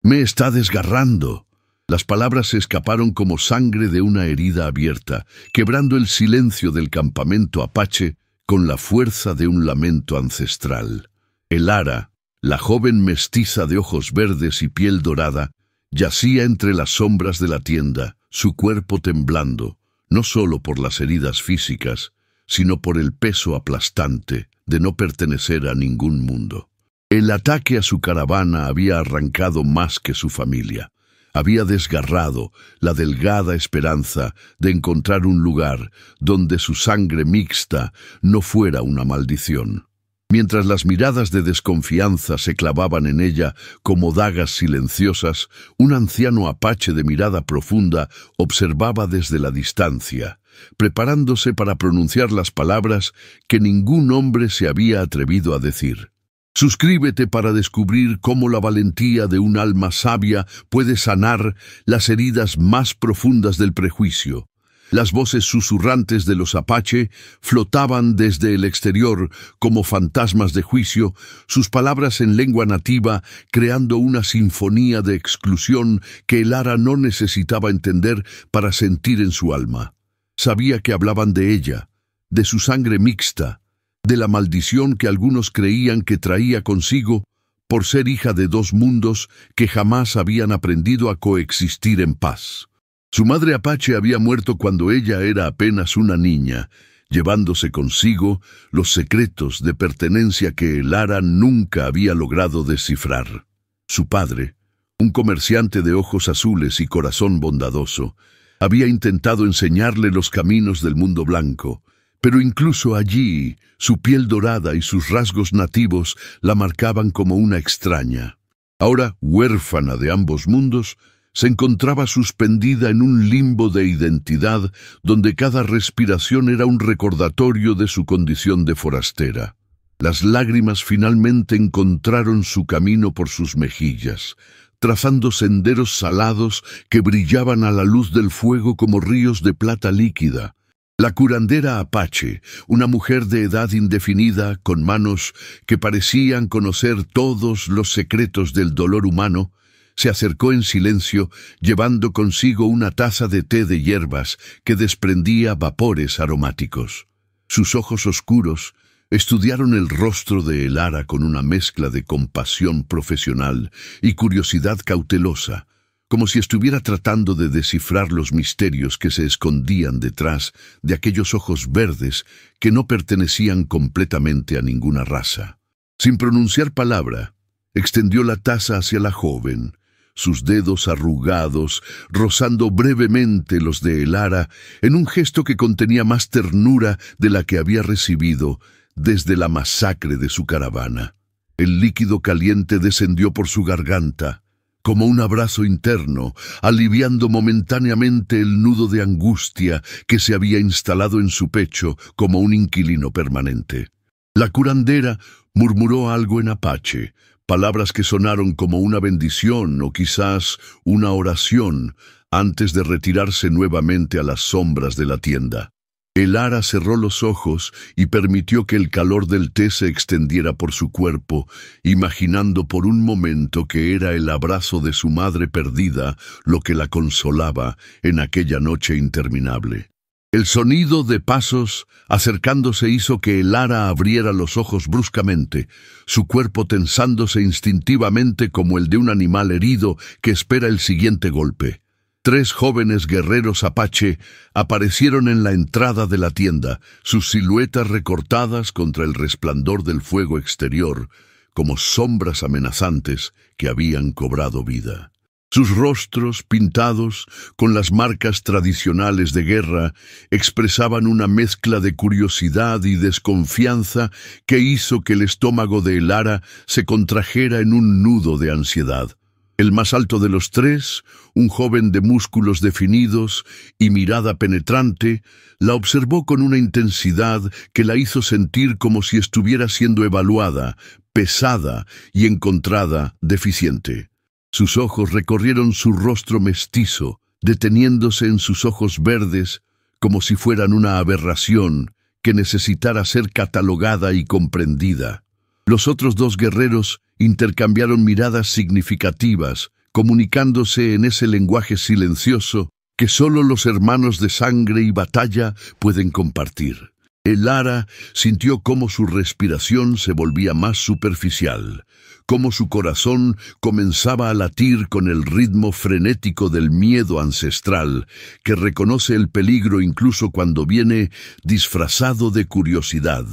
Me está desgarrando. Las palabras se escaparon como sangre de una herida abierta, quebrando el silencio del campamento apache con la fuerza de un lamento ancestral. Elara, la joven mestiza de ojos verdes y piel dorada, yacía entre las sombras de la tienda, su cuerpo temblando, no solo por las heridas físicas, sino por el peso aplastante de no pertenecer a ningún mundo. El ataque a su caravana había arrancado más que su familia. Había desgarrado la delgada esperanza de encontrar un lugar donde su sangre mixta no fuera una maldición. Mientras las miradas de desconfianza se clavaban en ella como dagas silenciosas, un anciano apache de mirada profunda observaba desde la distancia, preparándose para pronunciar las palabras que ningún hombre se había atrevido a decir. Suscríbete para descubrir cómo la valentía de un alma sabia puede sanar las heridas más profundas del prejuicio. Las voces susurrantes de los apache flotaban desde el exterior como fantasmas de juicio, sus palabras en lengua nativa creando una sinfonía de exclusión que Elara no necesitaba entender para sentir en su alma. Sabía que hablaban de ella, de su sangre mixta, de la maldición que algunos creían que traía consigo por ser hija de dos mundos que jamás habían aprendido a coexistir en paz. Su madre apache había muerto cuando ella era apenas una niña, llevándose consigo los secretos de pertenencia que Elara nunca había logrado descifrar. Su padre, un comerciante de ojos azules y corazón bondadoso, había intentado enseñarle los caminos del mundo blanco, pero incluso allí, su piel dorada y sus rasgos nativos la marcaban como una extraña. Ahora, huérfana de ambos mundos, se encontraba suspendida en un limbo de identidad donde cada respiración era un recordatorio de su condición de forastera. Las lágrimas finalmente encontraron su camino por sus mejillas, trazando senderos salados que brillaban a la luz del fuego como ríos de plata líquida. La curandera apache, una mujer de edad indefinida, con manos que parecían conocer todos los secretos del dolor humano, se acercó en silencio, llevando consigo una taza de té de hierbas que desprendía vapores aromáticos. Sus ojos oscuros estudiaron el rostro de Elara con una mezcla de compasión profesional y curiosidad cautelosa, como si estuviera tratando de descifrar los misterios que se escondían detrás de aquellos ojos verdes que no pertenecían completamente a ninguna raza. Sin pronunciar palabra, extendió la taza hacia la joven, sus dedos arrugados rozando brevemente los de Elara en un gesto que contenía más ternura de la que había recibido desde la masacre de su caravana. El líquido caliente descendió por su garganta, como un abrazo interno, aliviando momentáneamente el nudo de angustia que se había instalado en su pecho como un inquilino permanente. La curandera murmuró algo en apache, palabras que sonaron como una bendición o quizás una oración antes de retirarse nuevamente a las sombras de la tienda. Elara cerró los ojos y permitió que el calor del té se extendiera por su cuerpo, imaginando por un momento que era el abrazo de su madre perdida lo que la consolaba en aquella noche interminable. El sonido de pasos acercándose hizo que Elara abriera los ojos bruscamente, su cuerpo tensándose instintivamente como el de un animal herido que espera el siguiente golpe. 3 jóvenes guerreros apache aparecieron en la entrada de la tienda, sus siluetas recortadas contra el resplandor del fuego exterior, como sombras amenazantes que habían cobrado vida. Sus rostros, pintados con las marcas tradicionales de guerra, expresaban una mezcla de curiosidad y desconfianza que hizo que el estómago de Elara se contrajera en un nudo de ansiedad. El más alto de los 3, un joven de músculos definidos y mirada penetrante, la observó con una intensidad que la hizo sentir como si estuviera siendo evaluada, pesada y encontrada deficiente. Sus ojos recorrieron su rostro mestizo, deteniéndose en sus ojos verdes como si fueran una aberración que necesitara ser catalogada y comprendida. Los otros 2 guerreros intercambiaron miradas significativas, comunicándose en ese lenguaje silencioso que solo los hermanos de sangre y batalla pueden compartir. Elara sintió cómo su respiración se volvía más superficial, cómo su corazón comenzaba a latir con el ritmo frenético del miedo ancestral, que reconoce el peligro incluso cuando viene disfrazado de curiosidad.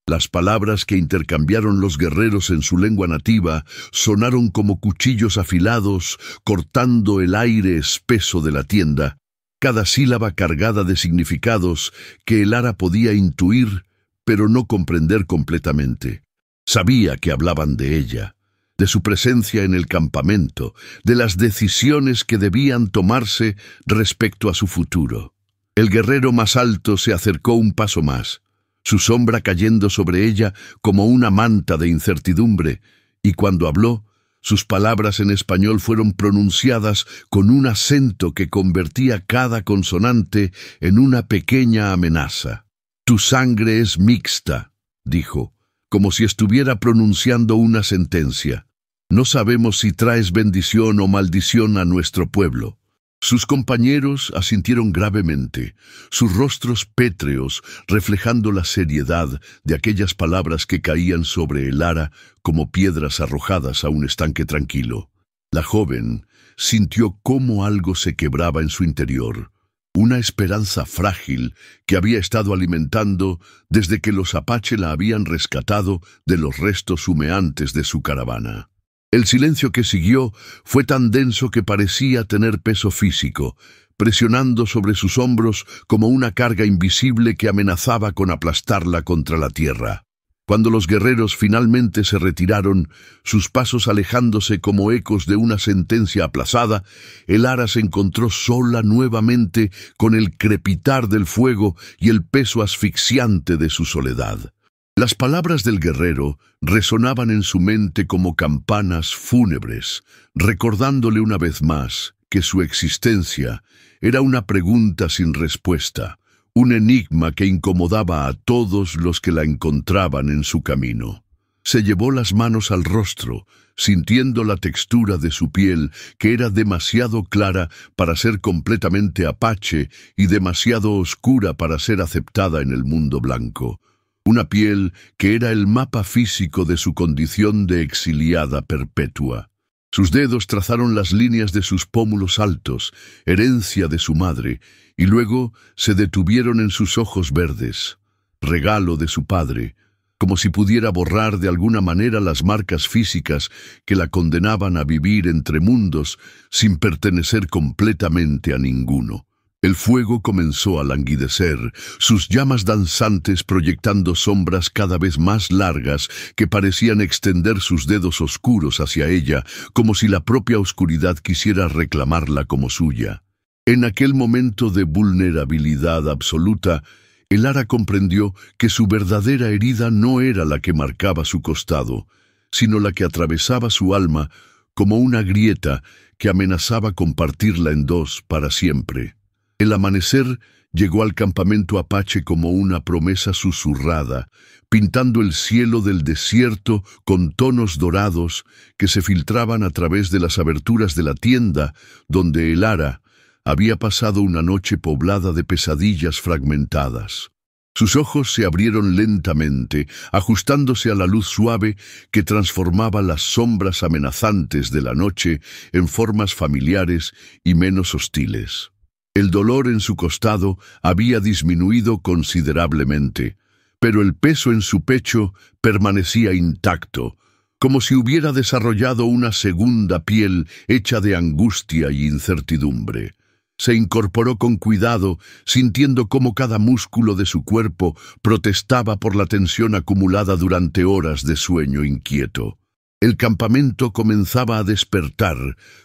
Las palabras que intercambiaron los guerreros en su lengua nativa sonaron como cuchillos afilados, cortando el aire espeso de la tienda, cada sílaba cargada de significados que Elara podía intuir, pero no comprender completamente. Sabía que hablaban de ella, de su presencia en el campamento, de las decisiones que debían tomarse respecto a su futuro. El guerrero más alto se acercó un paso más, su sombra cayendo sobre ella como una manta de incertidumbre, y cuando habló, sus palabras en español fueron pronunciadas con un acento que convertía cada consonante en una pequeña amenaza. «Tu sangre es mixta», dijo, como si estuviera pronunciando una sentencia. «No sabemos si traes bendición o maldición a nuestro pueblo». Sus compañeros asintieron gravemente, sus rostros pétreos reflejando la seriedad de aquellas palabras que caían sobre Elara como piedras arrojadas a un estanque tranquilo. La joven sintió cómo algo se quebraba en su interior, una esperanza frágil que había estado alimentando desde que los apache la habían rescatado de los restos humeantes de su caravana. El silencio que siguió fue tan denso que parecía tener peso físico, presionando sobre sus hombros como una carga invisible que amenazaba con aplastarla contra la tierra. Cuando los guerreros finalmente se retiraron, sus pasos alejándose como ecos de una sentencia aplazada, Elara se encontró sola nuevamente con el crepitar del fuego y el peso asfixiante de su soledad. Las palabras del guerrero resonaban en su mente como campanas fúnebres, recordándole una vez más que su existencia era una pregunta sin respuesta, un enigma que incomodaba a todos los que la encontraban en su camino. Se llevó las manos al rostro, sintiendo la textura de su piel, que era demasiado clara para ser completamente apache y demasiado oscura para ser aceptada en el mundo blanco. Una piel que era el mapa físico de su condición de exiliada perpetua. Sus dedos trazaron las líneas de sus pómulos altos, herencia de su madre, y luego se detuvieron en sus ojos verdes, regalo de su padre, como si pudiera borrar de alguna manera las marcas físicas que la condenaban a vivir entre mundos sin pertenecer completamente a ninguno. El fuego comenzó a languidecer, sus llamas danzantes proyectando sombras cada vez más largas que parecían extender sus dedos oscuros hacia ella, como si la propia oscuridad quisiera reclamarla como suya. En aquel momento de vulnerabilidad absoluta, Elara comprendió que su verdadera herida no era la que marcaba su costado, sino la que atravesaba su alma como una grieta que amenazaba compartirla en dos para siempre. El amanecer llegó al campamento apache como una promesa susurrada, pintando el cielo del desierto con tonos dorados que se filtraban a través de las aberturas de la tienda donde Elara había pasado una noche poblada de pesadillas fragmentadas. Sus ojos se abrieron lentamente, ajustándose a la luz suave que transformaba las sombras amenazantes de la noche en formas familiares y menos hostiles. El dolor en su costado había disminuido considerablemente, pero el peso en su pecho permanecía intacto, como si hubiera desarrollado una segunda piel hecha de angustia y incertidumbre. Se incorporó con cuidado, sintiendo cómo cada músculo de su cuerpo protestaba por la tensión acumulada durante horas de sueño inquieto. El campamento comenzaba a despertar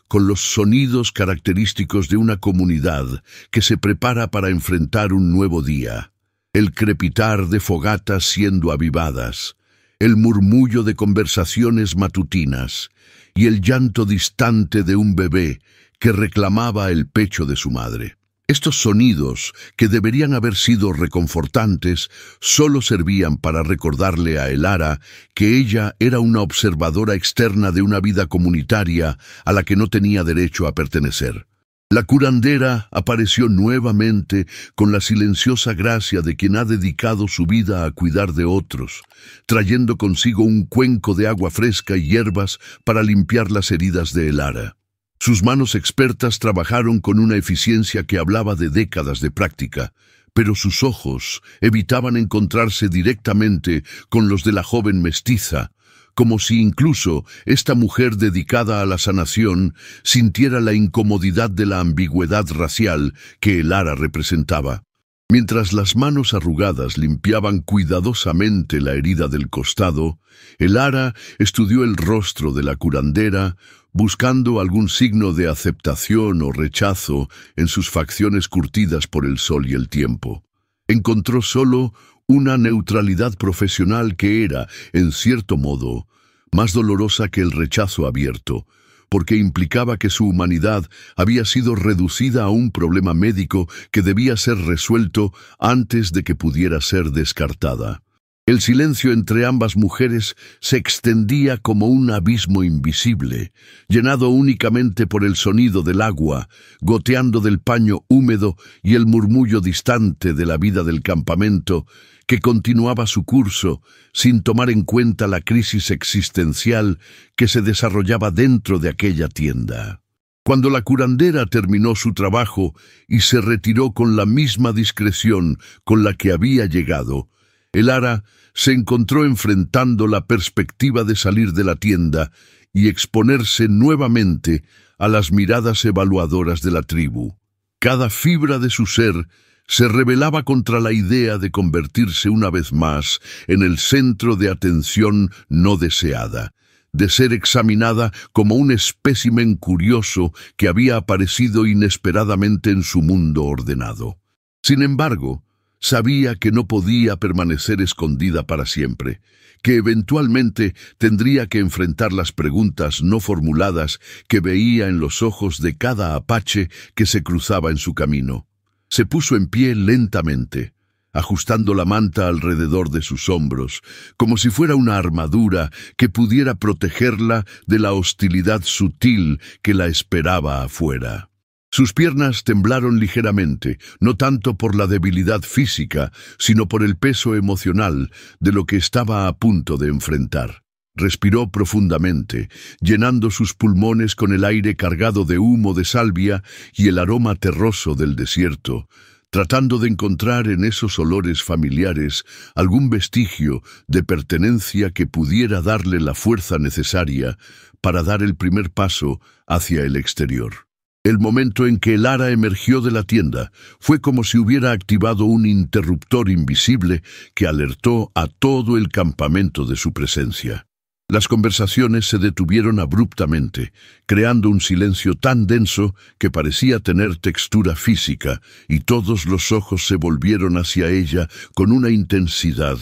con los sonidos característicos de una comunidad que se prepara para enfrentar un nuevo día. El crepitar de fogatas siendo avivadas, el murmullo de conversaciones matutinas y el llanto distante de un bebé que reclamaba el pecho de su madre. Estos sonidos, que deberían haber sido reconfortantes, solo servían para recordarle a Elara que ella era una observadora externa de una vida comunitaria a la que no tenía derecho a pertenecer. La curandera apareció nuevamente con la silenciosa gracia de quien ha dedicado su vida a cuidar de otros, trayendo consigo un cuenco de agua fresca y hierbas para limpiar las heridas de Elara. Sus manos expertas trabajaron con una eficiencia que hablaba de décadas de práctica, pero sus ojos evitaban encontrarse directamente con los de la joven mestiza, como si incluso esta mujer dedicada a la sanación sintiera la incomodidad de la ambigüedad racial que Elara representaba. Mientras las manos arrugadas limpiaban cuidadosamente la herida del costado, Elara estudió el rostro de la curandera, buscando algún signo de aceptación o rechazo en sus facciones curtidas por el sol y el tiempo. Encontró solo una neutralidad profesional que era, en cierto modo, más dolorosa que el rechazo abierto, porque implicaba que su humanidad había sido reducida a un problema médico que debía ser resuelto antes de que pudiera ser descartada. El silencio entre ambas mujeres se extendía como un abismo invisible, llenado únicamente por el sonido del agua, goteando del paño húmedo y el murmullo distante de la vida del campamento, que continuaba su curso sin tomar en cuenta la crisis existencial que se desarrollaba dentro de aquella tienda. Cuando la curandera terminó su trabajo y se retiró con la misma discreción con la que había llegado, Elara se encontró enfrentando la perspectiva de salir de la tienda y exponerse nuevamente a las miradas evaluadoras de la tribu. Cada fibra de su ser se rebelaba contra la idea de convertirse una vez más en el centro de atención no deseada, de ser examinada como un espécimen curioso que había aparecido inesperadamente en su mundo ordenado. Sin embargo, sabía que no podía permanecer escondida para siempre, que eventualmente tendría que enfrentar las preguntas no formuladas que veía en los ojos de cada apache que se cruzaba en su camino. Se puso en pie lentamente, ajustando la manta alrededor de sus hombros, como si fuera una armadura que pudiera protegerla de la hostilidad sutil que la esperaba afuera. Sus piernas temblaron ligeramente, no tanto por la debilidad física, sino por el peso emocional de lo que estaba a punto de enfrentar. Respiró profundamente, llenando sus pulmones con el aire cargado de humo de salvia y el aroma terroso del desierto, tratando de encontrar en esos olores familiares algún vestigio de pertenencia que pudiera darle la fuerza necesaria para dar el primer paso hacia el exterior. El momento en que Elara emergió de la tienda fue como si hubiera activado un interruptor invisible que alertó a todo el campamento de su presencia. Las conversaciones se detuvieron abruptamente, creando un silencio tan denso que parecía tener textura física, y todos los ojos se volvieron hacia ella con una intensidad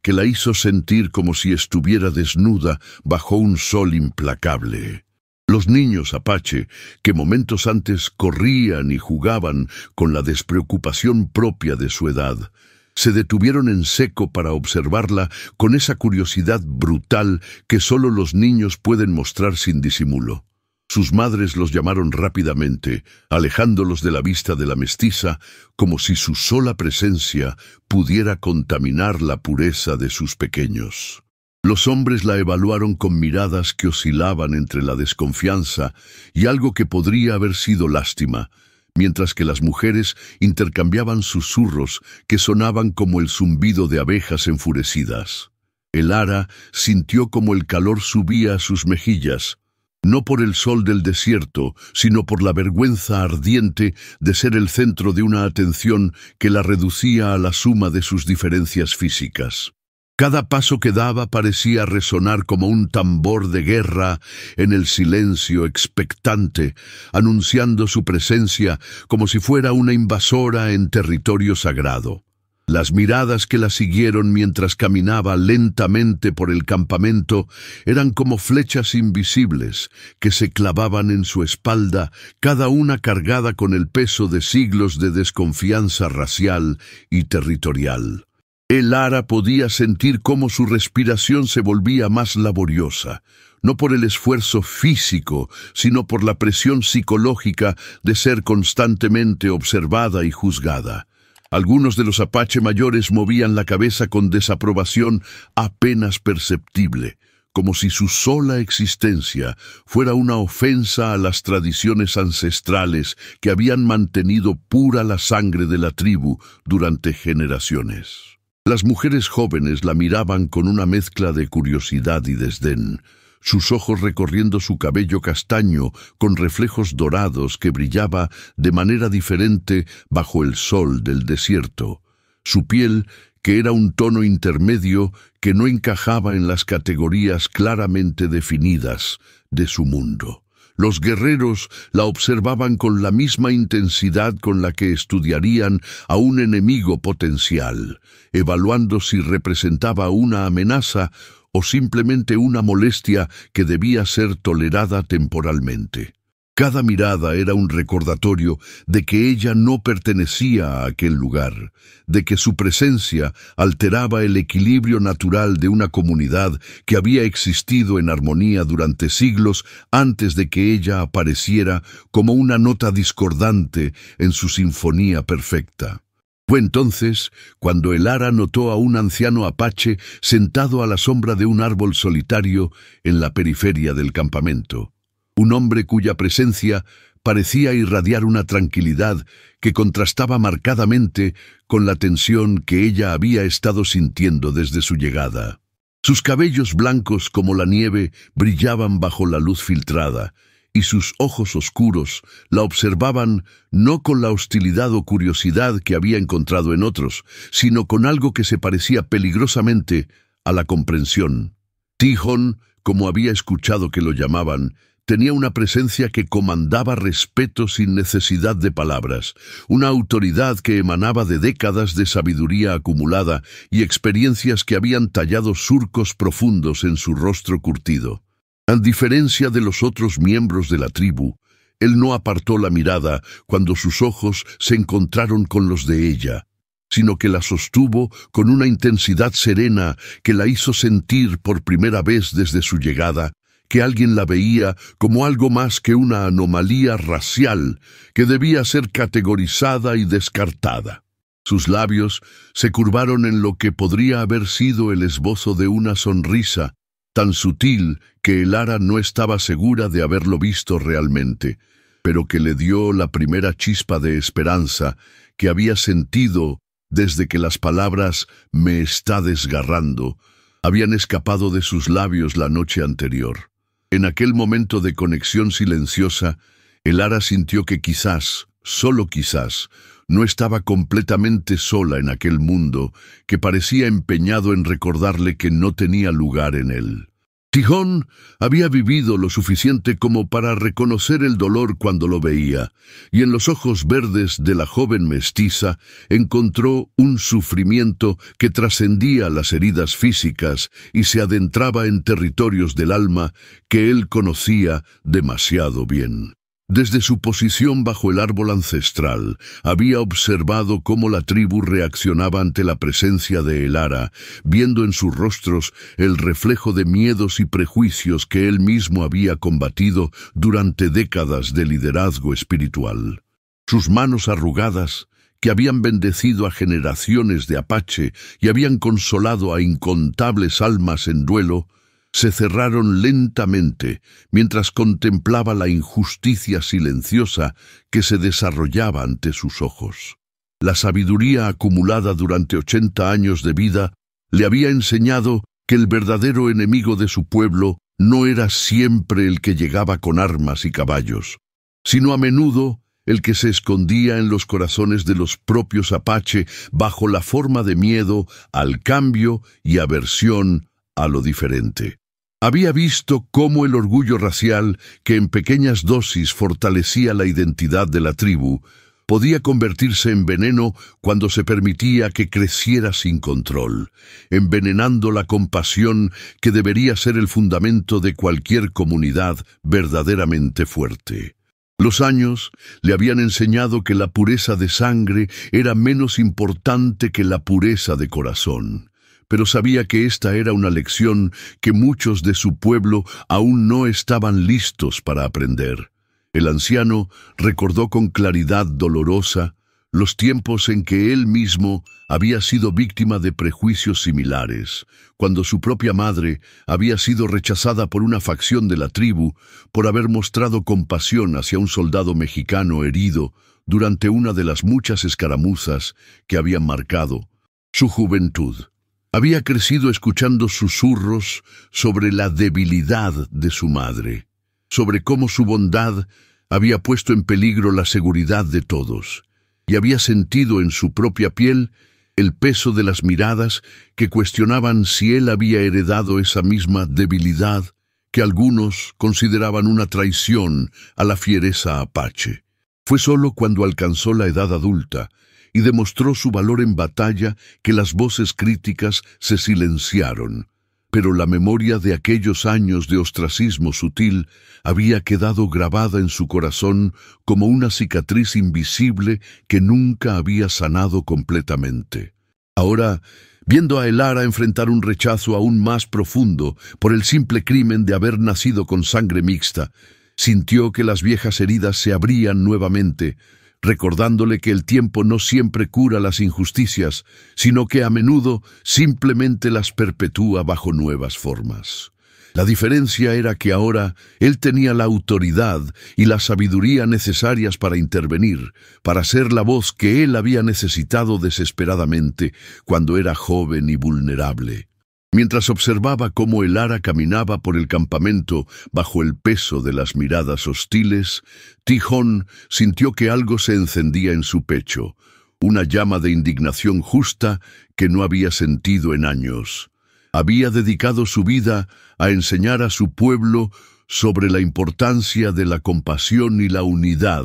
que la hizo sentir como si estuviera desnuda bajo un sol implacable. Los niños apache, que momentos antes corrían y jugaban con la despreocupación propia de su edad, se detuvieron en seco para observarla con esa curiosidad brutal que solo los niños pueden mostrar sin disimulo. Sus madres los llamaron rápidamente, alejándolos de la vista de la mestiza, como si su sola presencia pudiera contaminar la pureza de sus pequeños. Los hombres la evaluaron con miradas que oscilaban entre la desconfianza y algo que podría haber sido lástima, mientras que las mujeres intercambiaban susurros que sonaban como el zumbido de abejas enfurecidas. Elara sintió como el calor subía a sus mejillas, no por el sol del desierto, sino por la vergüenza ardiente de ser el centro de una atención que la reducía a la suma de sus diferencias físicas. Cada paso que daba parecía resonar como un tambor de guerra en el silencio expectante, anunciando su presencia como si fuera una invasora en territorio sagrado. Las miradas que la siguieron mientras caminaba lentamente por el campamento eran como flechas invisibles que se clavaban en su espalda, cada una cargada con el peso de siglos de desconfianza racial y territorial. Elara podía sentir cómo su respiración se volvía más laboriosa, no por el esfuerzo físico, sino por la presión psicológica de ser constantemente observada y juzgada. Algunos de los apache mayores movían la cabeza con desaprobación apenas perceptible, como si su sola existencia fuera una ofensa a las tradiciones ancestrales que habían mantenido pura la sangre de la tribu durante generaciones. Las mujeres jóvenes la miraban con una mezcla de curiosidad y desdén, sus ojos recorriendo su cabello castaño con reflejos dorados que brillaba de manera diferente bajo el sol del desierto. Su piel, que era un tono intermedio que no encajaba en las categorías claramente definidas de su mundo. Los guerreros la observaban con la misma intensidad con la que estudiarían a un enemigo potencial, evaluando si representaba una amenaza o simplemente una molestia que debía ser tolerada temporalmente. Cada mirada era un recordatorio de que ella no pertenecía a aquel lugar, de que su presencia alteraba el equilibrio natural de una comunidad que había existido en armonía durante siglos antes de que ella apareciera como una nota discordante en su sinfonía perfecta. Fue entonces cuando Elara notó a un anciano apache sentado a la sombra de un árbol solitario en la periferia del campamento. Un hombre cuya presencia parecía irradiar una tranquilidad que contrastaba marcadamente con la tensión que ella había estado sintiendo desde su llegada. Sus cabellos blancos como la nieve brillaban bajo la luz filtrada, y sus ojos oscuros la observaban no con la hostilidad o curiosidad que había encontrado en otros, sino con algo que se parecía peligrosamente a la comprensión. Tihon, como había escuchado que lo llamaban, tenía una presencia que comandaba respeto sin necesidad de palabras, una autoridad que emanaba de décadas de sabiduría acumulada y experiencias que habían tallado surcos profundos en su rostro curtido. A diferencia de los otros miembros de la tribu, él no apartó la mirada cuando sus ojos se encontraron con los de ella, sino que la sostuvo con una intensidad serena que la hizo sentir por primera vez desde su llegada que alguien la veía como algo más que una anomalía racial que debía ser categorizada y descartada. Sus labios se curvaron en lo que podría haber sido el esbozo de una sonrisa, tan sutil que Elara no estaba segura de haberlo visto realmente, pero que le dio la primera chispa de esperanza que había sentido desde que las palabras «me está desgarrando» habían escapado de sus labios la noche anterior. En aquel momento de conexión silenciosa, Elara sintió que quizás, solo quizás, no estaba completamente sola en aquel mundo que parecía empeñado en recordarle que no tenía lugar en él. Tihon había vivido lo suficiente como para reconocer el dolor cuando lo veía, y en los ojos verdes de la joven mestiza encontró un sufrimiento que trascendía las heridas físicas y se adentraba en territorios del alma que él conocía demasiado bien. Desde su posición bajo el árbol ancestral, había observado cómo la tribu reaccionaba ante la presencia de Elara, viendo en sus rostros el reflejo de miedos y prejuicios que él mismo había combatido durante décadas de liderazgo espiritual. Sus manos arrugadas, que habían bendecido a generaciones de apache y habían consolado a incontables almas en duelo, se cerraron lentamente mientras contemplaba la injusticia silenciosa que se desarrollaba ante sus ojos. La sabiduría acumulada durante 80 años de vida le había enseñado que el verdadero enemigo de su pueblo no era siempre el que llegaba con armas y caballos, sino a menudo el que se escondía en los corazones de los propios apache bajo la forma de miedo al cambio y aversión a lo diferente. Había visto cómo el orgullo racial, que en pequeñas dosis fortalecía la identidad de la tribu, podía convertirse en veneno cuando se permitía que creciera sin control, envenenando la compasión que debería ser el fundamento de cualquier comunidad verdaderamente fuerte. Los años le habían enseñado que la pureza de sangre era menos importante que la pureza de corazón, pero sabía que esta era una lección que muchos de su pueblo aún no estaban listos para aprender. El anciano recordó con claridad dolorosa los tiempos en que él mismo había sido víctima de prejuicios similares, cuando su propia madre había sido rechazada por una facción de la tribu por haber mostrado compasión hacia un soldado mexicano herido durante una de las muchas escaramuzas que habían marcado su juventud. Había crecido escuchando susurros sobre la debilidad de su madre, sobre cómo su bondad había puesto en peligro la seguridad de todos, y había sentido en su propia piel el peso de las miradas que cuestionaban si él había heredado esa misma debilidad que algunos consideraban una traición a la fiereza apache. Fue solo cuando alcanzó la edad adulta y demostró su valor en batalla que las voces críticas se silenciaron, pero la memoria de aquellos años de ostracismo sutil había quedado grabada en su corazón como una cicatriz invisible que nunca había sanado completamente. Ahora, viendo a Elara enfrentar un rechazo aún más profundo por el simple crimen de haber nacido con sangre mixta, sintió que las viejas heridas se abrían nuevamente, recordándole que el tiempo no siempre cura las injusticias, sino que a menudo simplemente las perpetúa bajo nuevas formas. La diferencia era que ahora él tenía la autoridad y la sabiduría necesarias para intervenir, para ser la voz que él había necesitado desesperadamente cuando era joven y vulnerable. Mientras observaba cómo Elara caminaba por el campamento bajo el peso de las miradas hostiles, Tijón sintió que algo se encendía en su pecho, una llama de indignación justa que no había sentido en años. Había dedicado su vida a enseñar a su pueblo sobre la importancia de la compasión y la unidad,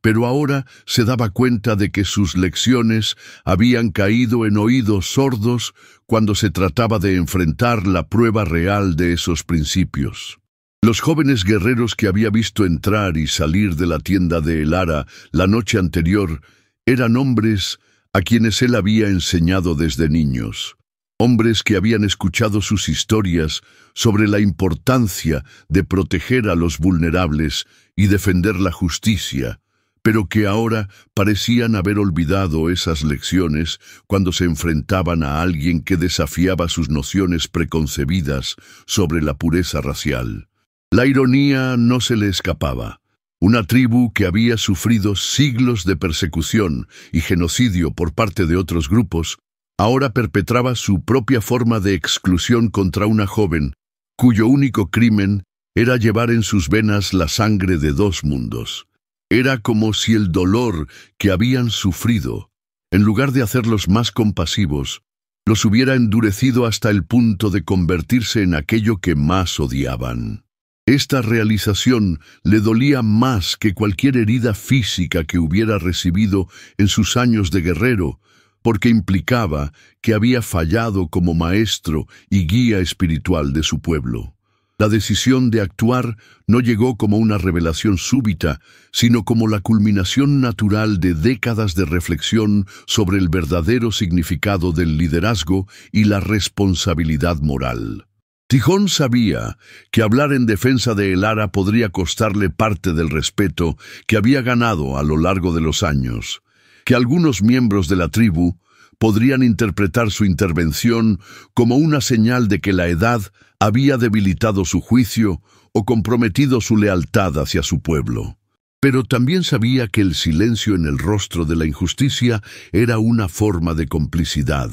pero ahora se daba cuenta de que sus lecciones habían caído en oídos sordos cuando se trataba de enfrentar la prueba real de esos principios. Los jóvenes guerreros que había visto entrar y salir de la tienda de Elara la noche anterior eran hombres a quienes él había enseñado desde niños. Hombres que habían escuchado sus historias sobre la importancia de proteger a los vulnerables y defender la justicia, pero que ahora parecían haber olvidado esas lecciones cuando se enfrentaban a alguien que desafiaba sus nociones preconcebidas sobre la pureza racial. La ironía no se le escapaba. Una tribu que había sufrido siglos de persecución y genocidio por parte de otros grupos ahora perpetraba su propia forma de exclusión contra una joven, cuyo único crimen era llevar en sus venas la sangre de dos mundos. Era como si el dolor que habían sufrido, en lugar de hacerlos más compasivos, los hubiera endurecido hasta el punto de convertirse en aquello que más odiaban. Esta realización le dolía más que cualquier herida física que hubiera recibido en sus años de guerrero, porque implicaba que había fallado como maestro y guía espiritual de su pueblo. La decisión de actuar no llegó como una revelación súbita, sino como la culminación natural de décadas de reflexión sobre el verdadero significado del liderazgo y la responsabilidad moral. Tijón sabía que hablar en defensa de Elara podría costarle parte del respeto que había ganado a lo largo de los años, que algunos miembros de la tribu podrían interpretar su intervención como una señal de que la edad había debilitado su juicio o comprometido su lealtad hacia su pueblo. Pero también sabía que el silencio en el rostro de la injusticia era una forma de complicidad,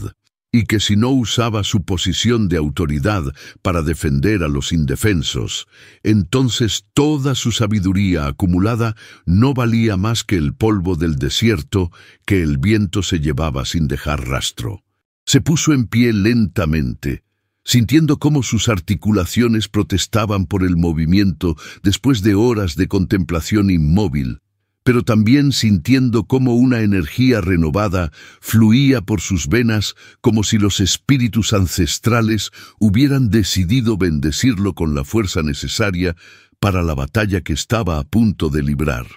y que si no usaba su posición de autoridad para defender a los indefensos, entonces toda su sabiduría acumulada no valía más que el polvo del desierto que el viento se llevaba sin dejar rastro. Se puso en pie lentamente, sintiendo cómo sus articulaciones protestaban por el movimiento después de horas de contemplación inmóvil, pero también sintiendo cómo una energía renovada fluía por sus venas, como si los espíritus ancestrales hubieran decidido bendecirlo con la fuerza necesaria para la batalla que estaba a punto de librar.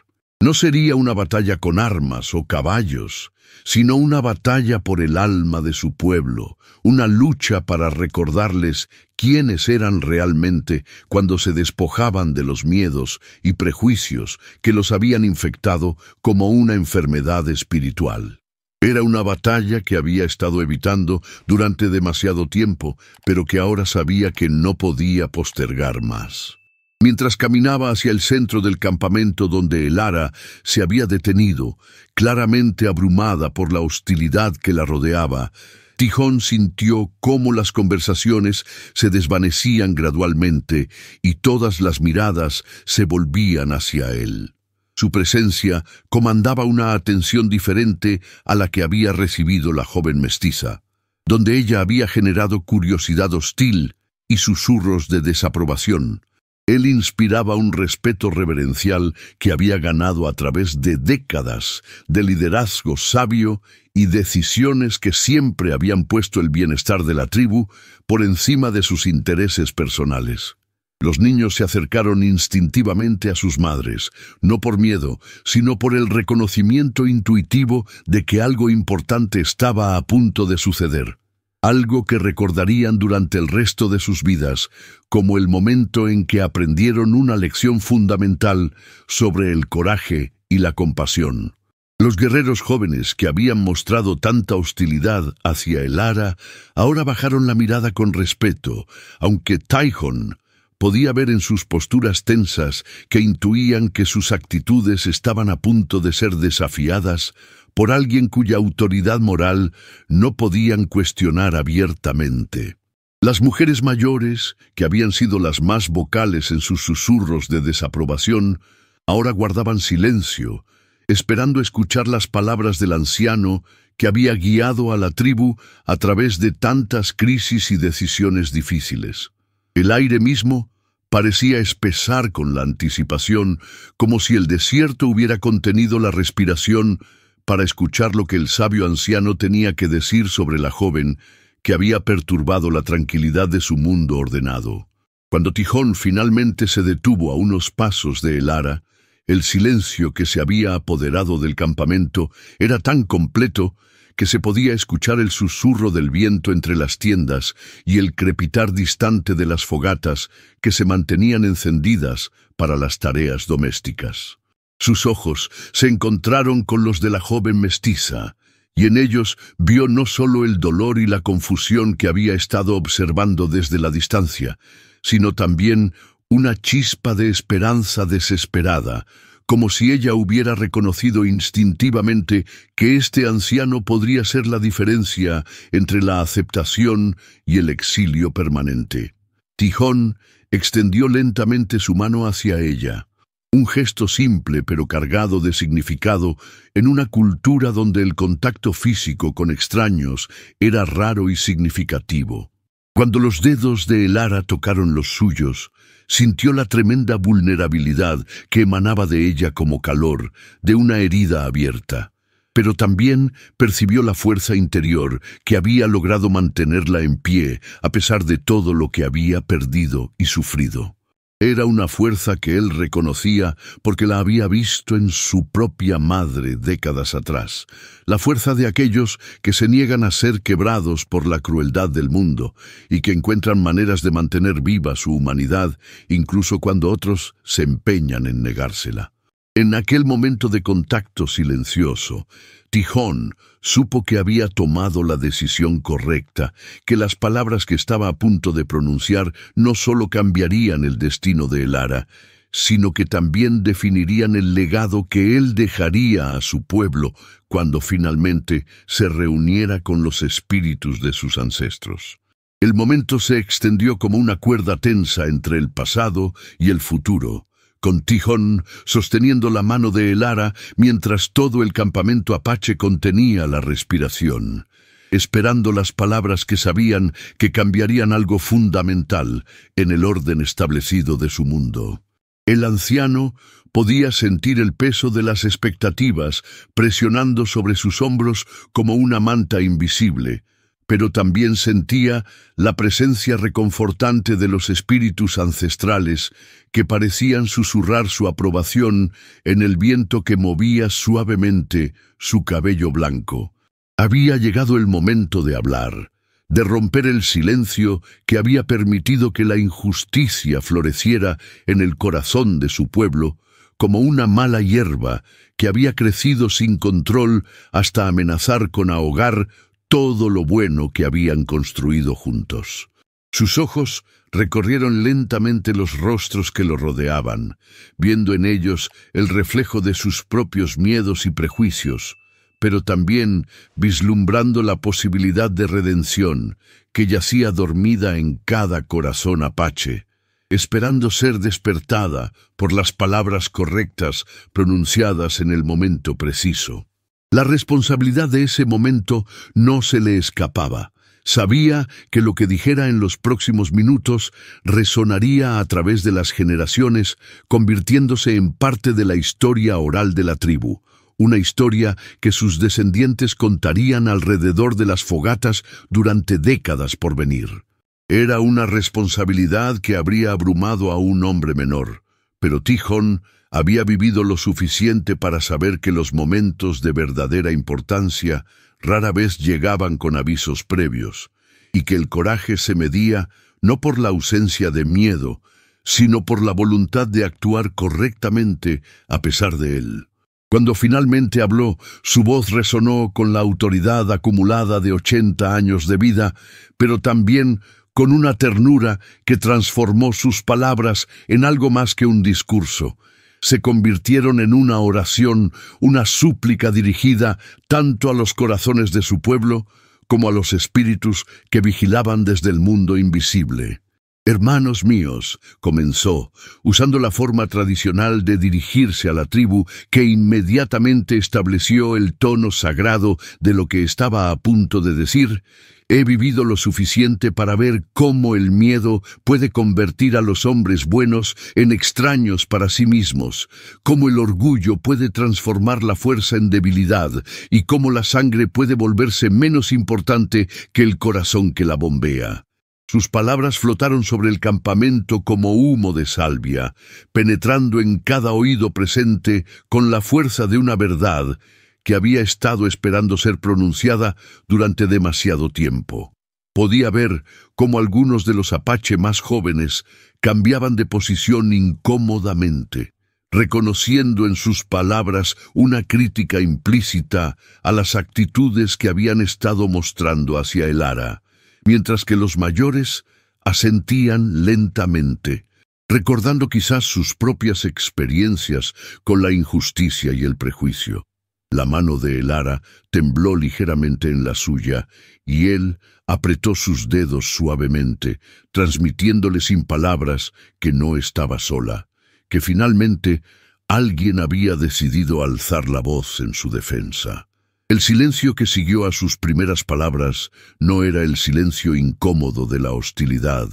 No sería una batalla con armas o caballos, sino una batalla por el alma de su pueblo, una lucha para recordarles quiénes eran realmente cuando se despojaban de los miedos y prejuicios que los habían infectado como una enfermedad espiritual. Era una batalla que había estado evitando durante demasiado tiempo, pero que ahora sabía que no podía postergar más. Mientras caminaba hacia el centro del campamento donde Elara se había detenido, claramente abrumada por la hostilidad que la rodeaba, Tijón sintió cómo las conversaciones se desvanecían gradualmente y todas las miradas se volvían hacia él. Su presencia comandaba una atención diferente a la que había recibido la joven mestiza, donde ella había generado curiosidad hostil y susurros de desaprobación. Él inspiraba un respeto reverencial que había ganado a través de décadas de liderazgo sabio y decisiones que siempre habían puesto el bienestar de la tribu por encima de sus intereses personales. Los niños se acercaron instintivamente a sus madres, no por miedo, sino por el reconocimiento intuitivo de que algo importante estaba a punto de suceder. Algo que recordarían durante el resto de sus vidas, como el momento en que aprendieron una lección fundamental sobre el coraje y la compasión. Los guerreros jóvenes que habían mostrado tanta hostilidad hacia Elara ahora bajaron la mirada con respeto, aunque Tijón podía ver en sus posturas tensas que intuían que sus actitudes estaban a punto de ser desafiadas por alguien cuya autoridad moral no podían cuestionar abiertamente. Las mujeres mayores, que habían sido las más vocales en sus susurros de desaprobación, ahora guardaban silencio, esperando escuchar las palabras del anciano que había guiado a la tribu a través de tantas crisis y decisiones difíciles. El aire mismo parecía espesar con la anticipación, como si el desierto hubiera contenido la respiración para escuchar lo que el sabio anciano tenía que decir sobre la joven que había perturbado la tranquilidad de su mundo ordenado. Cuando Tijón finalmente se detuvo a unos pasos de Elara, el silencio que se había apoderado del campamento era tan completo que se podía escuchar el susurro del viento entre las tiendas y el crepitar distante de las fogatas que se mantenían encendidas para las tareas domésticas. Sus ojos se encontraron con los de la joven mestiza, y en ellos vio no solo el dolor y la confusión que había estado observando desde la distancia, sino también una chispa de esperanza desesperada, como si ella hubiera reconocido instintivamente que este anciano podría ser la diferencia entre la aceptación y el exilio permanente. Tijón extendió lentamente su mano hacia ella. Un gesto simple pero cargado de significado en una cultura donde el contacto físico con extraños era raro y significativo. Cuando los dedos de Elara tocaron los suyos, sintió la tremenda vulnerabilidad que emanaba de ella como calor de una herida abierta, pero también percibió la fuerza interior que había logrado mantenerla en pie a pesar de todo lo que había perdido y sufrido. Era una fuerza que él reconocía porque la había visto en su propia madre décadas atrás, la fuerza de aquellos que se niegan a ser quebrados por la crueldad del mundo y que encuentran maneras de mantener viva su humanidad incluso cuando otros se empeñan en negársela. En aquel momento de contacto silencioso, Tijón supo que había tomado la decisión correcta, que las palabras que estaba a punto de pronunciar no solo cambiarían el destino de Elara, sino que también definirían el legado que él dejaría a su pueblo cuando finalmente se reuniera con los espíritus de sus ancestros. El momento se extendió como una cuerda tensa entre el pasado y el futuro, con Tijón sosteniendo la mano de Elara mientras todo el campamento apache contenía la respiración, esperando las palabras que sabían que cambiarían algo fundamental en el orden establecido de su mundo. El anciano Podía sentir el peso de las expectativas presionando sobre sus hombros como una manta invisible, pero también sentía la presencia reconfortante de los espíritus ancestrales que parecían susurrar su aprobación en el viento que movía suavemente su cabello blanco. Había llegado el momento de hablar, de romper el silencio que había permitido que la injusticia floreciera en el corazón de su pueblo, como una mala hierba que había crecido sin control hasta amenazar con ahogar todo lo bueno que habían construido juntos. Sus ojos recorrieron lentamente los rostros que lo rodeaban, viendo en ellos el reflejo de sus propios miedos y prejuicios, pero también vislumbrando la posibilidad de redención que yacía dormida en cada corazón apache, esperando ser despertada por las palabras correctas pronunciadas en el momento preciso. La responsabilidad de ese momento no se le escapaba. Sabía que lo que dijera en los próximos minutos resonaría a través de las generaciones, convirtiéndose en parte de la historia oral de la tribu, una historia que sus descendientes contarían alrededor de las fogatas durante décadas por venir. Era una responsabilidad que habría abrumado a un hombre menor, pero Tihon había vivido lo suficiente para saber que los momentos de verdadera importancia rara vez llegaban con avisos previos, y que el coraje se medía no por la ausencia de miedo, sino por la voluntad de actuar correctamente a pesar de él. Cuando finalmente habló, su voz resonó con la autoridad acumulada de 80 años de vida, pero también con una ternura que transformó sus palabras en algo más que un discurso. Se convirtieron en una oración, una súplica dirigida tanto a los corazones de su pueblo como a los espíritus que vigilaban desde el mundo invisible. «Hermanos míos», comenzó, usando la forma tradicional de dirigirse a la tribu que inmediatamente estableció el tono sagrado de lo que estaba a punto de decir. «He vivido lo suficiente para ver cómo el miedo puede convertir a los hombres buenos en extraños para sí mismos, cómo el orgullo puede transformar la fuerza en debilidad y cómo la sangre puede volverse menos importante que el corazón que la bombea». Sus palabras flotaron sobre el campamento como humo de salvia, penetrando en cada oído presente con la fuerza de una verdad que había estado esperando ser pronunciada durante demasiado tiempo. Podía ver cómo algunos de los apache más jóvenes cambiaban de posición incómodamente, reconociendo en sus palabras una crítica implícita a las actitudes que habían estado mostrando hacia el ara, mientras que los mayores asentían lentamente, recordando quizás sus propias experiencias con la injusticia y el prejuicio. La mano de el ara tembló ligeramente en la suya, y él apretó sus dedos suavemente, transmitiéndole sin palabras que no estaba sola, que finalmente alguien había decidido alzar la voz en su defensa. El silencio que siguió a sus primeras palabras no era el silencio incómodo de la hostilidad,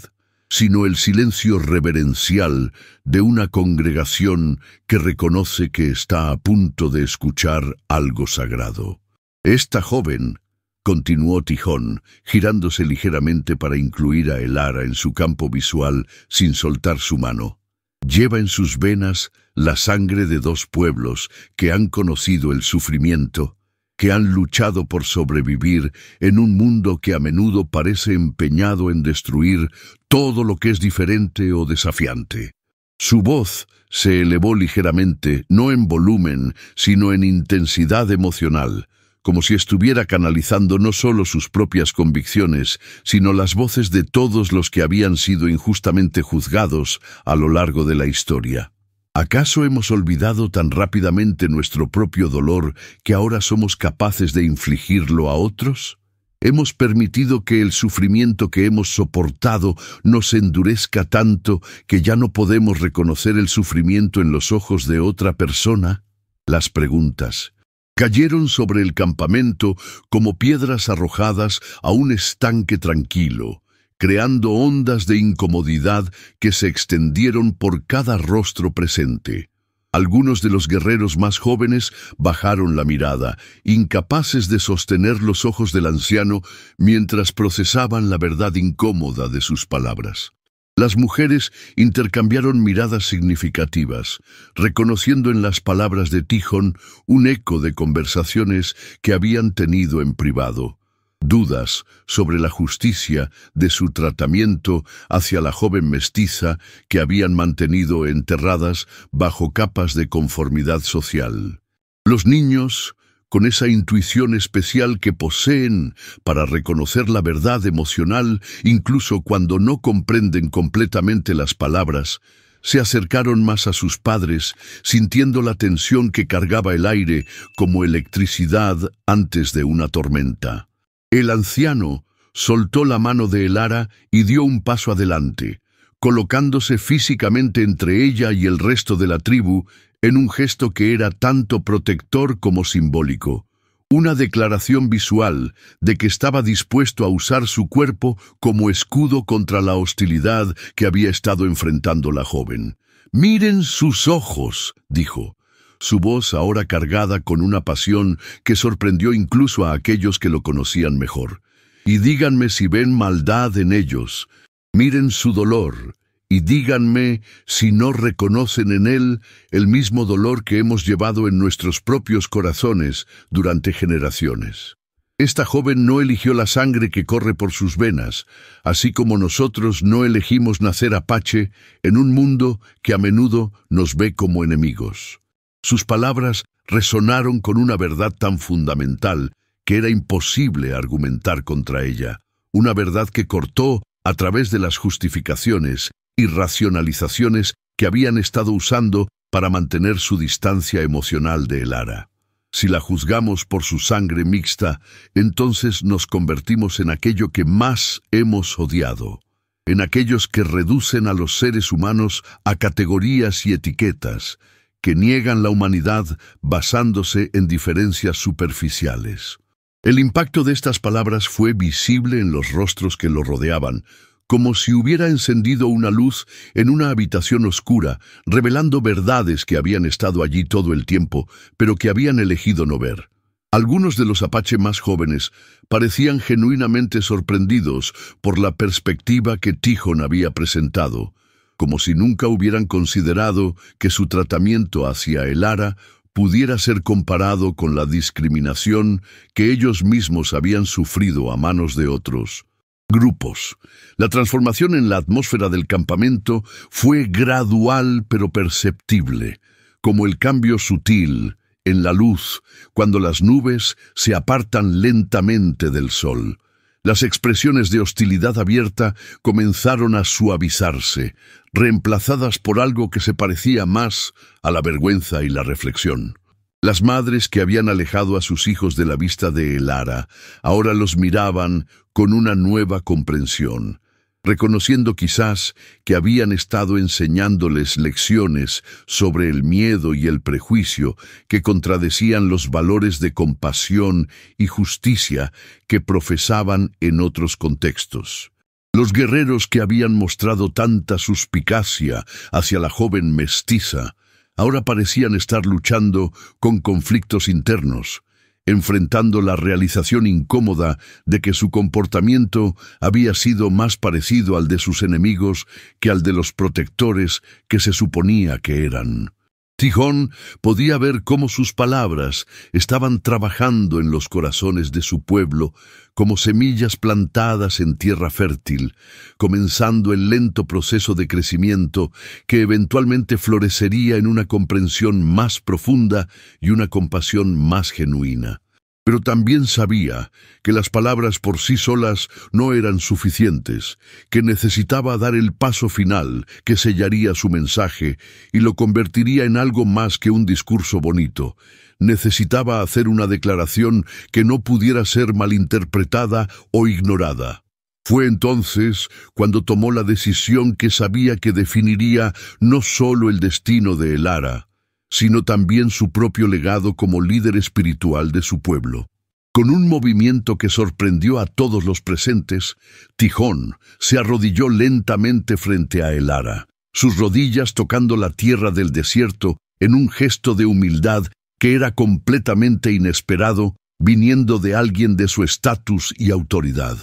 sino el silencio reverencial de una congregación que reconoce que está a punto de escuchar algo sagrado. «Esta joven», continuó Tihon, girándose ligeramente para incluir a el ara en su campo visual sin soltar su mano, «lleva en sus venas la sangre de dos pueblos que han conocido el sufrimiento, que han luchado por sobrevivir en un mundo que a menudo parece empeñado en destruir todo lo que es diferente o desafiante». Su voz se elevó ligeramente, no en volumen, sino en intensidad emocional, como si estuviera canalizando no solo sus propias convicciones, sino las voces de todos los que habían sido injustamente juzgados a lo largo de la historia. ¿Acaso hemos olvidado tan rápidamente nuestro propio dolor que ahora somos capaces de infligirlo a otros? ¿Hemos permitido que el sufrimiento que hemos soportado nos endurezca tanto que ya no podemos reconocer el sufrimiento en los ojos de otra persona? Las preguntas cayeron sobre el campamento como piedras arrojadas a un estanque tranquilo, creando ondas de incomodidad que se extendieron por cada rostro presente. Algunos de los guerreros más jóvenes bajaron la mirada, incapaces de sostener los ojos del anciano mientras procesaban la verdad incómoda de sus palabras. Las mujeres intercambiaron miradas significativas, reconociendo en las palabras de Tihon un eco de conversaciones que habían tenido en privado. Dudas sobre la justicia de su tratamiento hacia la joven mestiza que habían mantenido enterradas bajo capas de conformidad social. Los niños, con esa intuición especial que poseen para reconocer la verdad emocional, incluso cuando no comprenden completamente las palabras, se acercaron más a sus padres, sintiendo la tensión que cargaba el aire como electricidad antes de una tormenta. El anciano soltó la mano de Elara y dio un paso adelante, colocándose físicamente entre ella y el resto de la tribu en un gesto que era tanto protector como simbólico, una declaración visual de que estaba dispuesto a usar su cuerpo como escudo contra la hostilidad que había estado enfrentando la joven. «Miren sus ojos», dijo, su voz ahora cargada con una pasión que sorprendió incluso a aquellos que lo conocían mejor. «Y díganme si ven maldad en ellos. Miren su dolor. Y díganme si no reconocen en él el mismo dolor que hemos llevado en nuestros propios corazones durante generaciones». Esta joven no eligió la sangre que corre por sus venas, así como nosotros no elegimos nacer apache en un mundo que a menudo nos ve como enemigos. Sus palabras resonaron con una verdad tan fundamental que era imposible argumentar contra ella, una verdad que cortó a través de las justificaciones y racionalizaciones que habían estado usando para mantener su distancia emocional de Elara. Si la juzgamos por su sangre mixta, entonces nos convertimos en aquello que más hemos odiado, en aquellos que reducen a los seres humanos a categorías y etiquetas, que niegan la humanidad basándose en diferencias superficiales. El impacto de estas palabras fue visible en los rostros que lo rodeaban, como si hubiera encendido una luz en una habitación oscura, revelando verdades que habían estado allí todo el tiempo, pero que habían elegido no ver. Algunos de los apache más jóvenes parecían genuinamente sorprendidos por la perspectiva que Tihon había presentado, como si nunca hubieran considerado que su tratamiento hacia Elara pudiera ser comparado con la discriminación que ellos mismos habían sufrido a manos de otros grupos. La transformación en la atmósfera del campamento fue gradual pero perceptible, como el cambio sutil en la luz cuando las nubes se apartan lentamente del sol. Las expresiones de hostilidad abierta comenzaron a suavizarse, reemplazadas por algo que se parecía más a la vergüenza y la reflexión. Las madres que habían alejado a sus hijos de la vista de Elara ahora los miraban con una nueva comprensión, reconociendo quizás que habían estado enseñándoles lecciones sobre el miedo y el prejuicio que contradecían los valores de compasión y justicia que profesaban en otros contextos. Los guerreros que habían mostrado tanta suspicacia hacia la joven mestiza ahora parecían estar luchando con conflictos internos, enfrentando la realización incómoda de que su comportamiento había sido más parecido al de sus enemigos que al de los protectores que se suponía que eran. Tihon podía ver cómo sus palabras estaban trabajando en los corazones de su pueblo como semillas plantadas en tierra fértil, comenzando el lento proceso de crecimiento que eventualmente florecería en una comprensión más profunda y una compasión más genuina. Pero también sabía que las palabras por sí solas no eran suficientes, que necesitaba dar el paso final que sellaría su mensaje y lo convertiría en algo más que un discurso bonito. Necesitaba hacer una declaración que no pudiera ser malinterpretada o ignorada. Fue entonces cuando tomó la decisión que sabía que definiría no solo el destino de Elara, sino también su propio legado como líder espiritual de su pueblo. Con un movimiento que sorprendió a todos los presentes, Tihon se arrodilló lentamente frente a Elara, sus rodillas tocando la tierra del desierto en un gesto de humildad que era completamente inesperado, viniendo de alguien de su estatus y autoridad.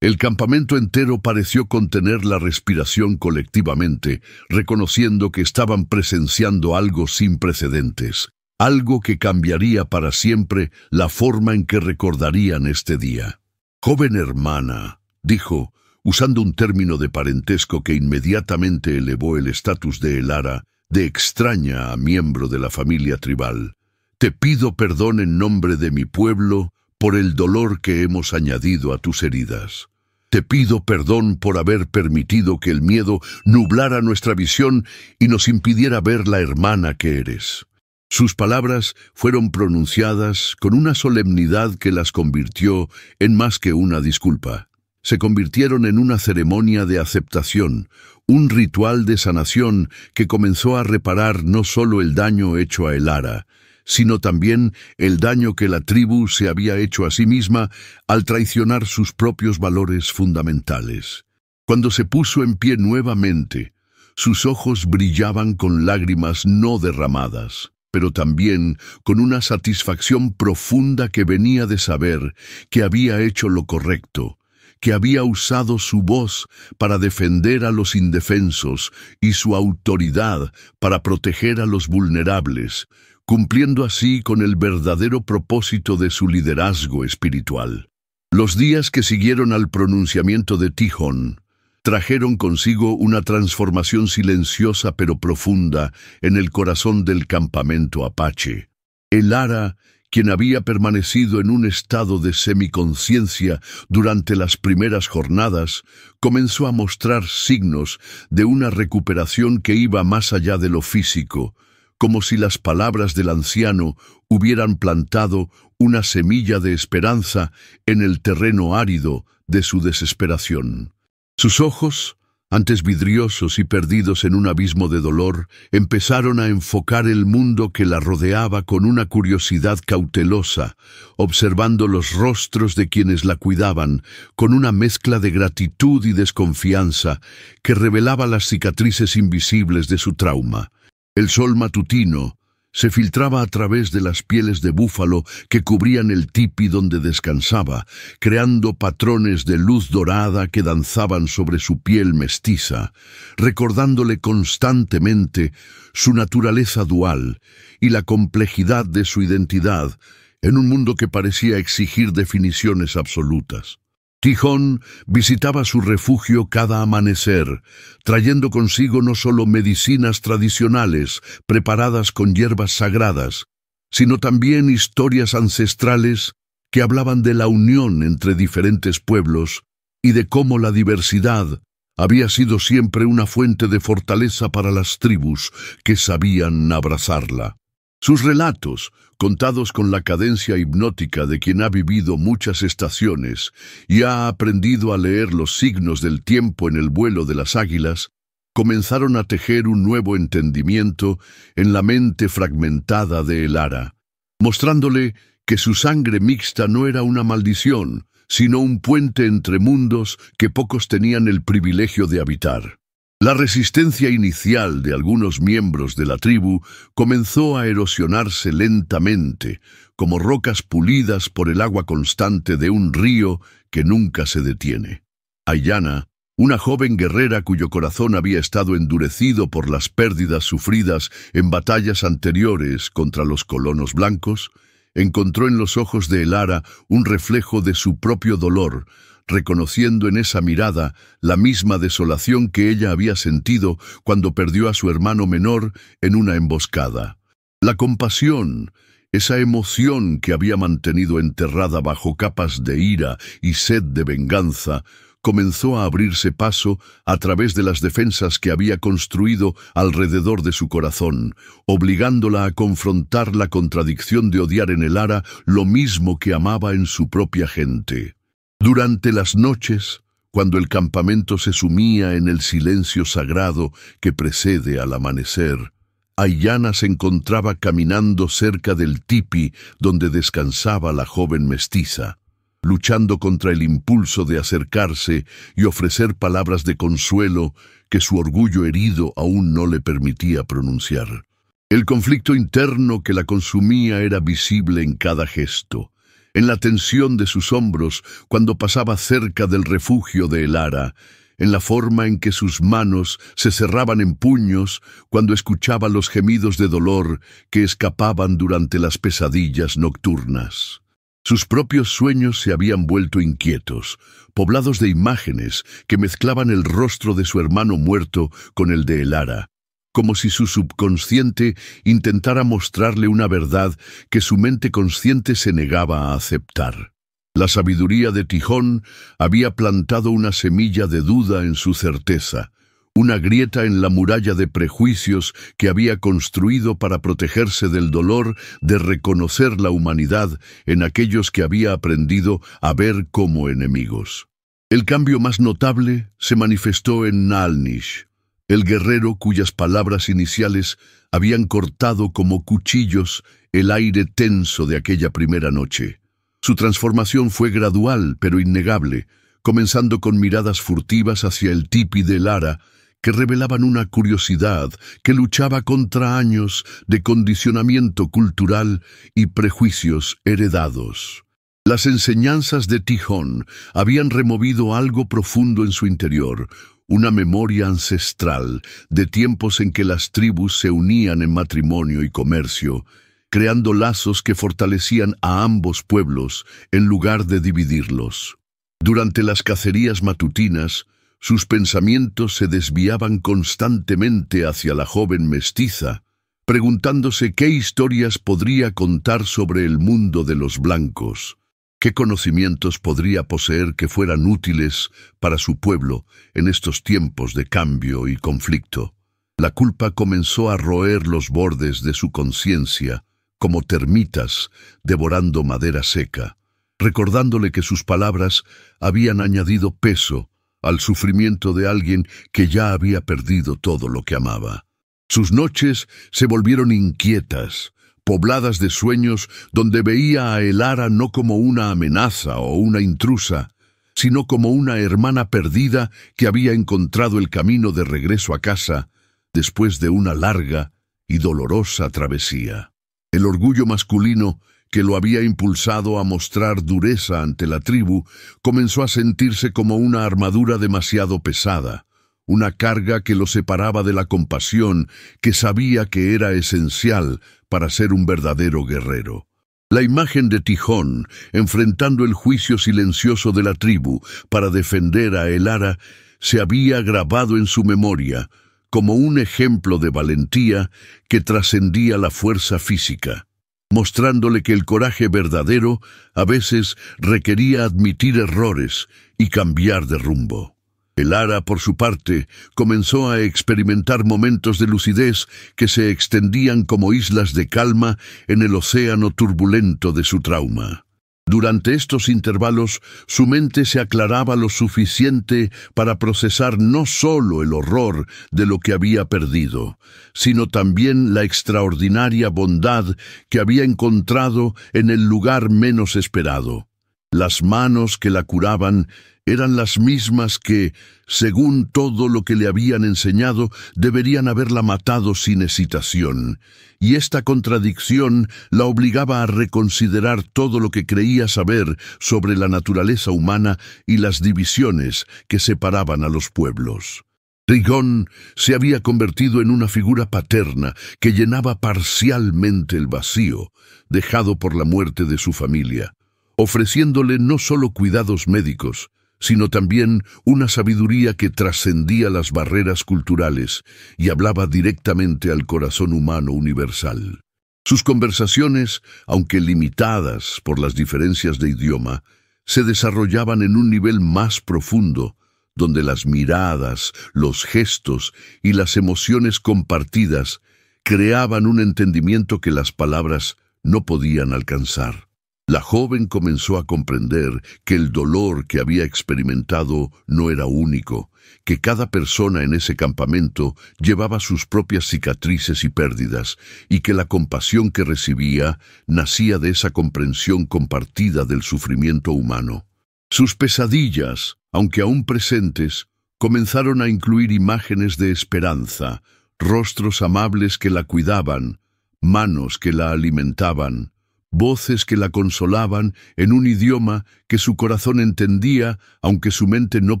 El campamento entero pareció contener la respiración colectivamente, reconociendo que estaban presenciando algo sin precedentes, algo que cambiaría para siempre la forma en que recordarían este día. «Joven hermana», dijo, usando un término de parentesco que inmediatamente elevó el estatus de Elara de extraña a miembro de la familia tribal. «Te pido perdón en nombre de mi pueblo por el dolor que hemos añadido a tus heridas. Te pido perdón por haber permitido que el miedo nublara nuestra visión y nos impidiera ver la hermana que eres». Sus palabras fueron pronunciadas con una solemnidad que las convirtió en más que una disculpa. Se convirtieron en una ceremonia de aceptación, un ritual de sanación que comenzó a reparar no solo el daño hecho a Elara, sino también el daño que la tribu se había hecho a sí misma al traicionar sus propios valores fundamentales. Cuando se puso en pie nuevamente, sus ojos brillaban con lágrimas no derramadas, pero también con una satisfacción profunda que venía de saber que había hecho lo correcto, que había usado su voz para defender a los indefensos y su autoridad para proteger a los vulnerables, cumpliendo así con el verdadero propósito de su liderazgo espiritual. Los días que siguieron al pronunciamiento de Tihon trajeron consigo una transformación silenciosa pero profunda en el corazón del campamento apache. Elara, quien había permanecido en un estado de semiconciencia durante las primeras jornadas, comenzó a mostrar signos de una recuperación que iba más allá de lo físico, como si las palabras del anciano hubieran plantado una semilla de esperanza en el terreno árido de su desesperación. Sus ojos, antes vidriosos y perdidos en un abismo de dolor, empezaron a enfocar el mundo que la rodeaba con una curiosidad cautelosa, observando los rostros de quienes la cuidaban, con una mezcla de gratitud y desconfianza que revelaba las cicatrices invisibles de su trauma. El sol matutino se filtraba a través de las pieles de búfalo que cubrían el tipi donde descansaba, creando patrones de luz dorada que danzaban sobre su piel mestiza, recordándole constantemente su naturaleza dual y la complejidad de su identidad en un mundo que parecía exigir definiciones absolutas. Tihon visitaba su refugio cada amanecer, trayendo consigo no solo medicinas tradicionales preparadas con hierbas sagradas, sino también historias ancestrales que hablaban de la unión entre diferentes pueblos y de cómo la diversidad había sido siempre una fuente de fortaleza para las tribus que sabían abrazarla. Sus relatos, contados con la cadencia hipnótica de quien ha vivido muchas estaciones y ha aprendido a leer los signos del tiempo en el vuelo de las águilas, comenzaron a tejer un nuevo entendimiento en la mente fragmentada de Elara, mostrándole que su sangre mixta no era una maldición, sino un puente entre mundos que pocos tenían el privilegio de habitar. La resistencia inicial de algunos miembros de la tribu comenzó a erosionarse lentamente, como rocas pulidas por el agua constante de un río que nunca se detiene. Aiyana, una joven guerrera cuyo corazón había estado endurecido por las pérdidas sufridas en batallas anteriores contra los colonos blancos, encontró en los ojos de Elara un reflejo de su propio dolor, reconociendo en esa mirada la misma desolación que ella había sentido cuando perdió a su hermano menor en una emboscada. La compasión, esa emoción que había mantenido enterrada bajo capas de ira y sed de venganza, comenzó a abrirse paso a través de las defensas que había construido alrededor de su corazón, obligándola a confrontar la contradicción de odiar en Elara lo mismo que amaba en su propia gente. Durante las noches, cuando el campamento se sumía en el silencio sagrado que precede al amanecer, Aiyana se encontraba caminando cerca del tipi donde descansaba la joven mestiza, luchando contra el impulso de acercarse y ofrecer palabras de consuelo que su orgullo herido aún no le permitía pronunciar. El conflicto interno que la consumía era visible en cada gesto, en la tensión de sus hombros cuando pasaba cerca del refugio de Elara, en la forma en que sus manos se cerraban en puños cuando escuchaba los gemidos de dolor que escapaban durante las pesadillas nocturnas. Sus propios sueños se habían vuelto inquietos, poblados de imágenes que mezclaban el rostro de su hermano muerto con el de Elara, como si su subconsciente intentara mostrarle una verdad que su mente consciente se negaba a aceptar. La sabiduría de Tijón había plantado una semilla de duda en su certeza, una grieta en la muralla de prejuicios que había construido para protegerse del dolor de reconocer la humanidad en aquellos que había aprendido a ver como enemigos. El cambio más notable se manifestó en Nalnish, el guerrero cuyas palabras iniciales habían cortado como cuchillos el aire tenso de aquella primera noche. Su transformación fue gradual pero innegable, comenzando con miradas furtivas hacia el tipi de Elara, que revelaban una curiosidad que luchaba contra años de condicionamiento cultural y prejuicios heredados. Las enseñanzas de Tijón habían removido algo profundo en su interior, una memoria ancestral de tiempos en que las tribus se unían en matrimonio y comercio, creando lazos que fortalecían a ambos pueblos en lugar de dividirlos. Durante las cacerías matutinas, sus pensamientos se desviaban constantemente hacia la joven mestiza, preguntándose qué historias podría contar sobre el mundo de los blancos, qué conocimientos podría poseer que fueran útiles para su pueblo en estos tiempos de cambio y conflicto. La culpa comenzó a roer los bordes de su conciencia, como termitas devorando madera seca, recordándole que sus palabras habían añadido peso al sufrimiento de alguien que ya había perdido todo lo que amaba. Sus noches se volvieron inquietas, pobladas de sueños donde veía a Elara no como una amenaza o una intrusa, sino como una hermana perdida que había encontrado el camino de regreso a casa después de una larga y dolorosa travesía. El orgullo masculino que lo había impulsado a mostrar dureza ante la tribu comenzó a sentirse como una armadura demasiado pesada, una carga que lo separaba de la compasión que sabía que era esencial para ser un verdadero guerrero. La imagen de Tijón, enfrentando el juicio silencioso de la tribu para defender a Elara, se había grabado en su memoria como un ejemplo de valentía que trascendía la fuerza física, mostrándole que el coraje verdadero a veces requería admitir errores y cambiar de rumbo. Elara, por su parte, comenzó a experimentar momentos de lucidez que se extendían como islas de calma en el océano turbulento de su trauma. Durante estos intervalos, su mente se aclaraba lo suficiente para procesar no solo el horror de lo que había perdido, sino también la extraordinaria bondad que había encontrado en el lugar menos esperado. Las manos que la curaban eran las mismas que, según todo lo que le habían enseñado, deberían haberla matado sin hesitación, y esta contradicción la obligaba a reconsiderar todo lo que creía saber sobre la naturaleza humana y las divisiones que separaban a los pueblos. Tijón se había convertido en una figura paterna que llenaba parcialmente el vacío dejado por la muerte de su familia, ofreciéndole no solo cuidados médicos, sino también una sabiduría que trascendía las barreras culturales y hablaba directamente al corazón humano universal. Sus conversaciones, aunque limitadas por las diferencias de idioma, se desarrollaban en un nivel más profundo, donde las miradas, los gestos y las emociones compartidas creaban un entendimiento que las palabras no podían alcanzar. La joven comenzó a comprender que el dolor que había experimentado no era único, que cada persona en ese campamento llevaba sus propias cicatrices y pérdidas, y que la compasión que recibía nacía de esa comprensión compartida del sufrimiento humano. Sus pesadillas, aunque aún presentes, comenzaron a incluir imágenes de esperanza, rostros amables que la cuidaban, manos que la alimentaban, voces que la consolaban en un idioma que su corazón entendía, aunque su mente no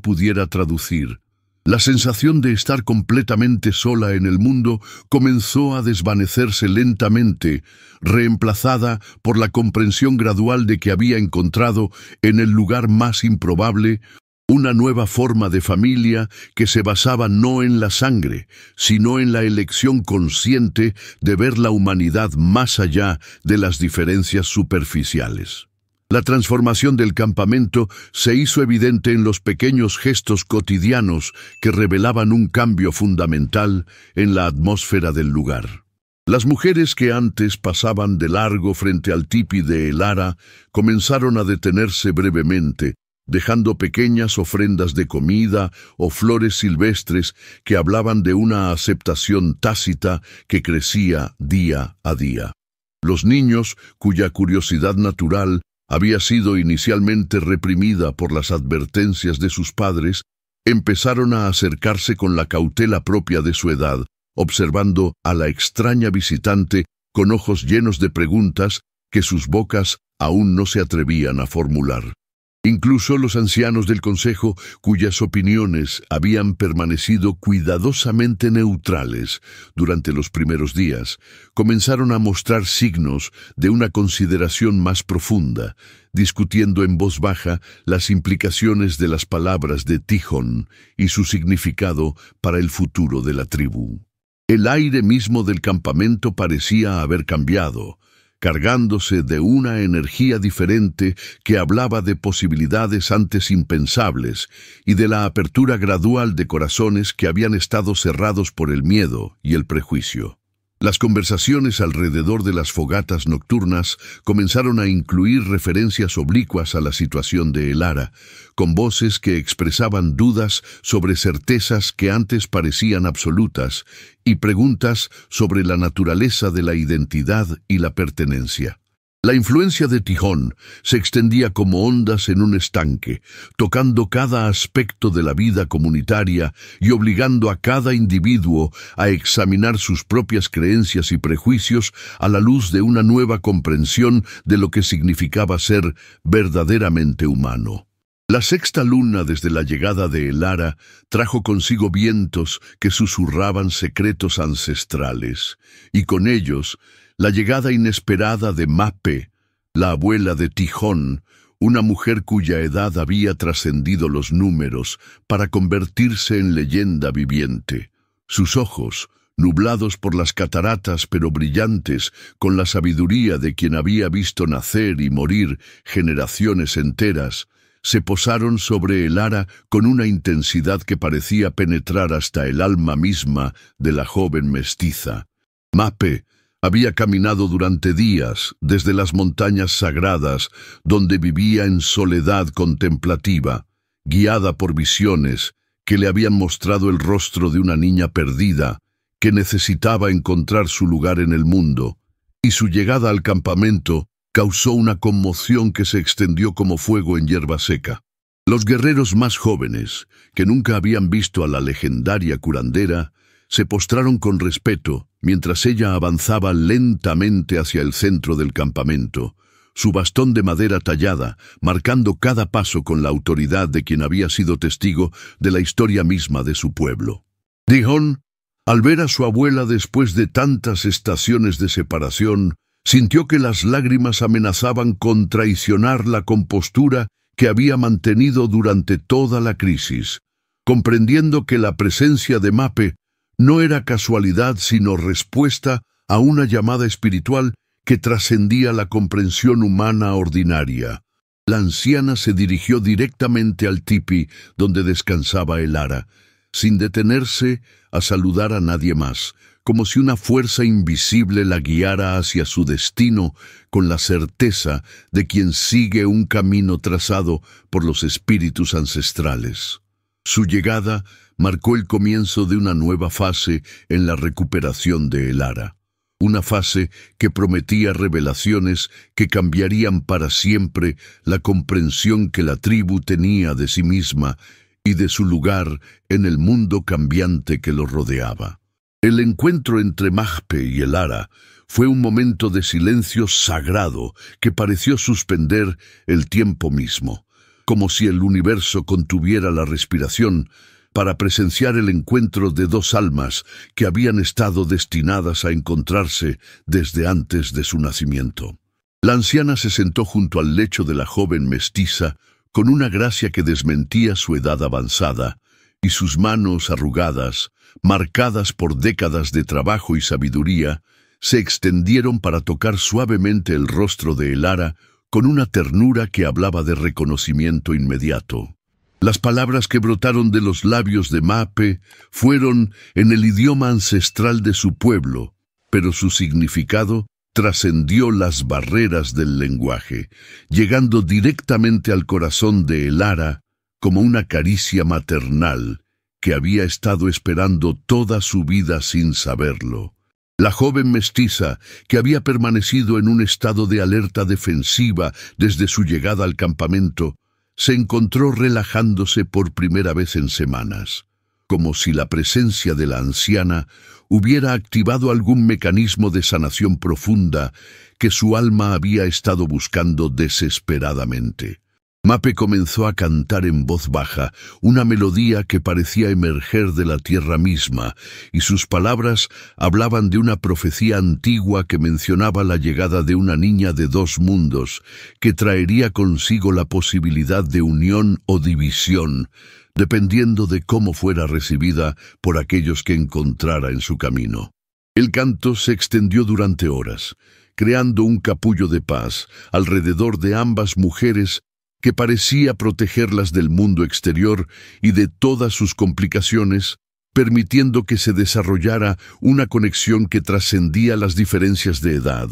pudiera traducir. La sensación de estar completamente sola en el mundo comenzó a desvanecerse lentamente, reemplazada por la comprensión gradual de que había encontrado, en el lugar más improbable, una nueva forma de familia que se basaba no en la sangre, sino en la elección consciente de ver la humanidad más allá de las diferencias superficiales. La transformación del campamento se hizo evidente en los pequeños gestos cotidianos que revelaban un cambio fundamental en la atmósfera del lugar. Las mujeres que antes pasaban de largo frente al tipi de Elara comenzaron a detenerse brevemente, dejando pequeñas ofrendas de comida o flores silvestres que hablaban de una aceptación tácita que crecía día a día. Los niños, cuya curiosidad natural había sido inicialmente reprimida por las advertencias de sus padres, empezaron a acercarse con la cautela propia de su edad, observando a la extraña visitante con ojos llenos de preguntas que sus bocas aún no se atrevían a formular. Incluso los ancianos del consejo, cuyas opiniones habían permanecido cuidadosamente neutrales durante los primeros días, comenzaron a mostrar signos de una consideración más profunda, discutiendo en voz baja las implicaciones de las palabras de Tihon y su significado para el futuro de la tribu. El aire mismo del campamento parecía haber cambiado, cargándose de una energía diferente que hablaba de posibilidades antes impensables y de la apertura gradual de corazones que habían estado cerrados por el miedo y el prejuicio. Las conversaciones alrededor de las fogatas nocturnas comenzaron a incluir referencias oblicuas a la situación de Elara, con voces que expresaban dudas sobre certezas que antes parecían absolutas y preguntas sobre la naturaleza de la identidad y la pertenencia. La influencia de Tihon se extendía como ondas en un estanque, tocando cada aspecto de la vida comunitaria y obligando a cada individuo a examinar sus propias creencias y prejuicios a la luz de una nueva comprensión de lo que significaba ser verdaderamente humano. La sexta luna desde la llegada de Elara trajo consigo vientos que susurraban secretos ancestrales, y con ellos la llegada inesperada de Mape, la abuela de Tihon, una mujer cuya edad había trascendido los números para convertirse en leyenda viviente. Sus ojos, nublados por las cataratas pero brillantes con la sabiduría de quien había visto nacer y morir generaciones enteras, se posaron sobre Elara con una intensidad que parecía penetrar hasta el alma misma de la joven mestiza. Mape había caminado durante días desde las montañas sagradas, donde vivía en soledad contemplativa, guiada por visiones que le habían mostrado el rostro de una niña perdida que necesitaba encontrar su lugar en el mundo, y su llegada al campamento causó una conmoción que se extendió como fuego en hierba seca. Los guerreros más jóvenes, que nunca habían visto a la legendaria curandera, se postraron con respeto mientras ella avanzaba lentamente hacia el centro del campamento, su bastón de madera tallada, marcando cada paso con la autoridad de quien había sido testigo de la historia misma de su pueblo. Tihon, al ver a su abuela después de tantas estaciones de separación, sintió que las lágrimas amenazaban con traicionar la compostura que había mantenido durante toda la crisis, comprendiendo que la presencia de Mape no era casualidad sino respuesta a una llamada espiritual que trascendía la comprensión humana ordinaria. La anciana se dirigió directamente al tipi donde descansaba Elara, sin detenerse a saludar a nadie más, como si una fuerza invisible la guiara hacia su destino con la certeza de quien sigue un camino trazado por los espíritus ancestrales. Su llegada marcó el comienzo de una nueva fase en la recuperación de Elara, una fase que prometía revelaciones que cambiarían para siempre la comprensión que la tribu tenía de sí misma y de su lugar en el mundo cambiante que lo rodeaba. El encuentro entre Mahpe y Elara fue un momento de silencio sagrado que pareció suspender el tiempo mismo, como si el universo contuviera la respiración para presenciar el encuentro de dos almas que habían estado destinadas a encontrarse desde antes de su nacimiento. La anciana se sentó junto al lecho de la joven mestiza con una gracia que desmentía su edad avanzada, y sus manos arrugadas, marcadas por décadas de trabajo y sabiduría, se extendieron para tocar suavemente el rostro de Elara con una ternura que hablaba de reconocimiento inmediato. Las palabras que brotaron de los labios de Mahpe fueron en el idioma ancestral de su pueblo, pero su significado trascendió las barreras del lenguaje, llegando directamente al corazón de Elara como una caricia maternal que había estado esperando toda su vida sin saberlo. La joven mestiza, que había permanecido en un estado de alerta defensiva desde su llegada al campamento, se encontró relajándose por primera vez en semanas, como si la presencia de la anciana hubiera activado algún mecanismo de sanación profunda que su alma había estado buscando desesperadamente. Mahpe comenzó a cantar en voz baja una melodía que parecía emerger de la tierra misma, y sus palabras hablaban de una profecía antigua que mencionaba la llegada de una niña de dos mundos, que traería consigo la posibilidad de unión o división, dependiendo de cómo fuera recibida por aquellos que encontrara en su camino. El canto se extendió durante horas, creando un capullo de paz alrededor de ambas mujeres que parecía protegerlas del mundo exterior y de todas sus complicaciones, permitiendo que se desarrollara una conexión que trascendía las diferencias de edad,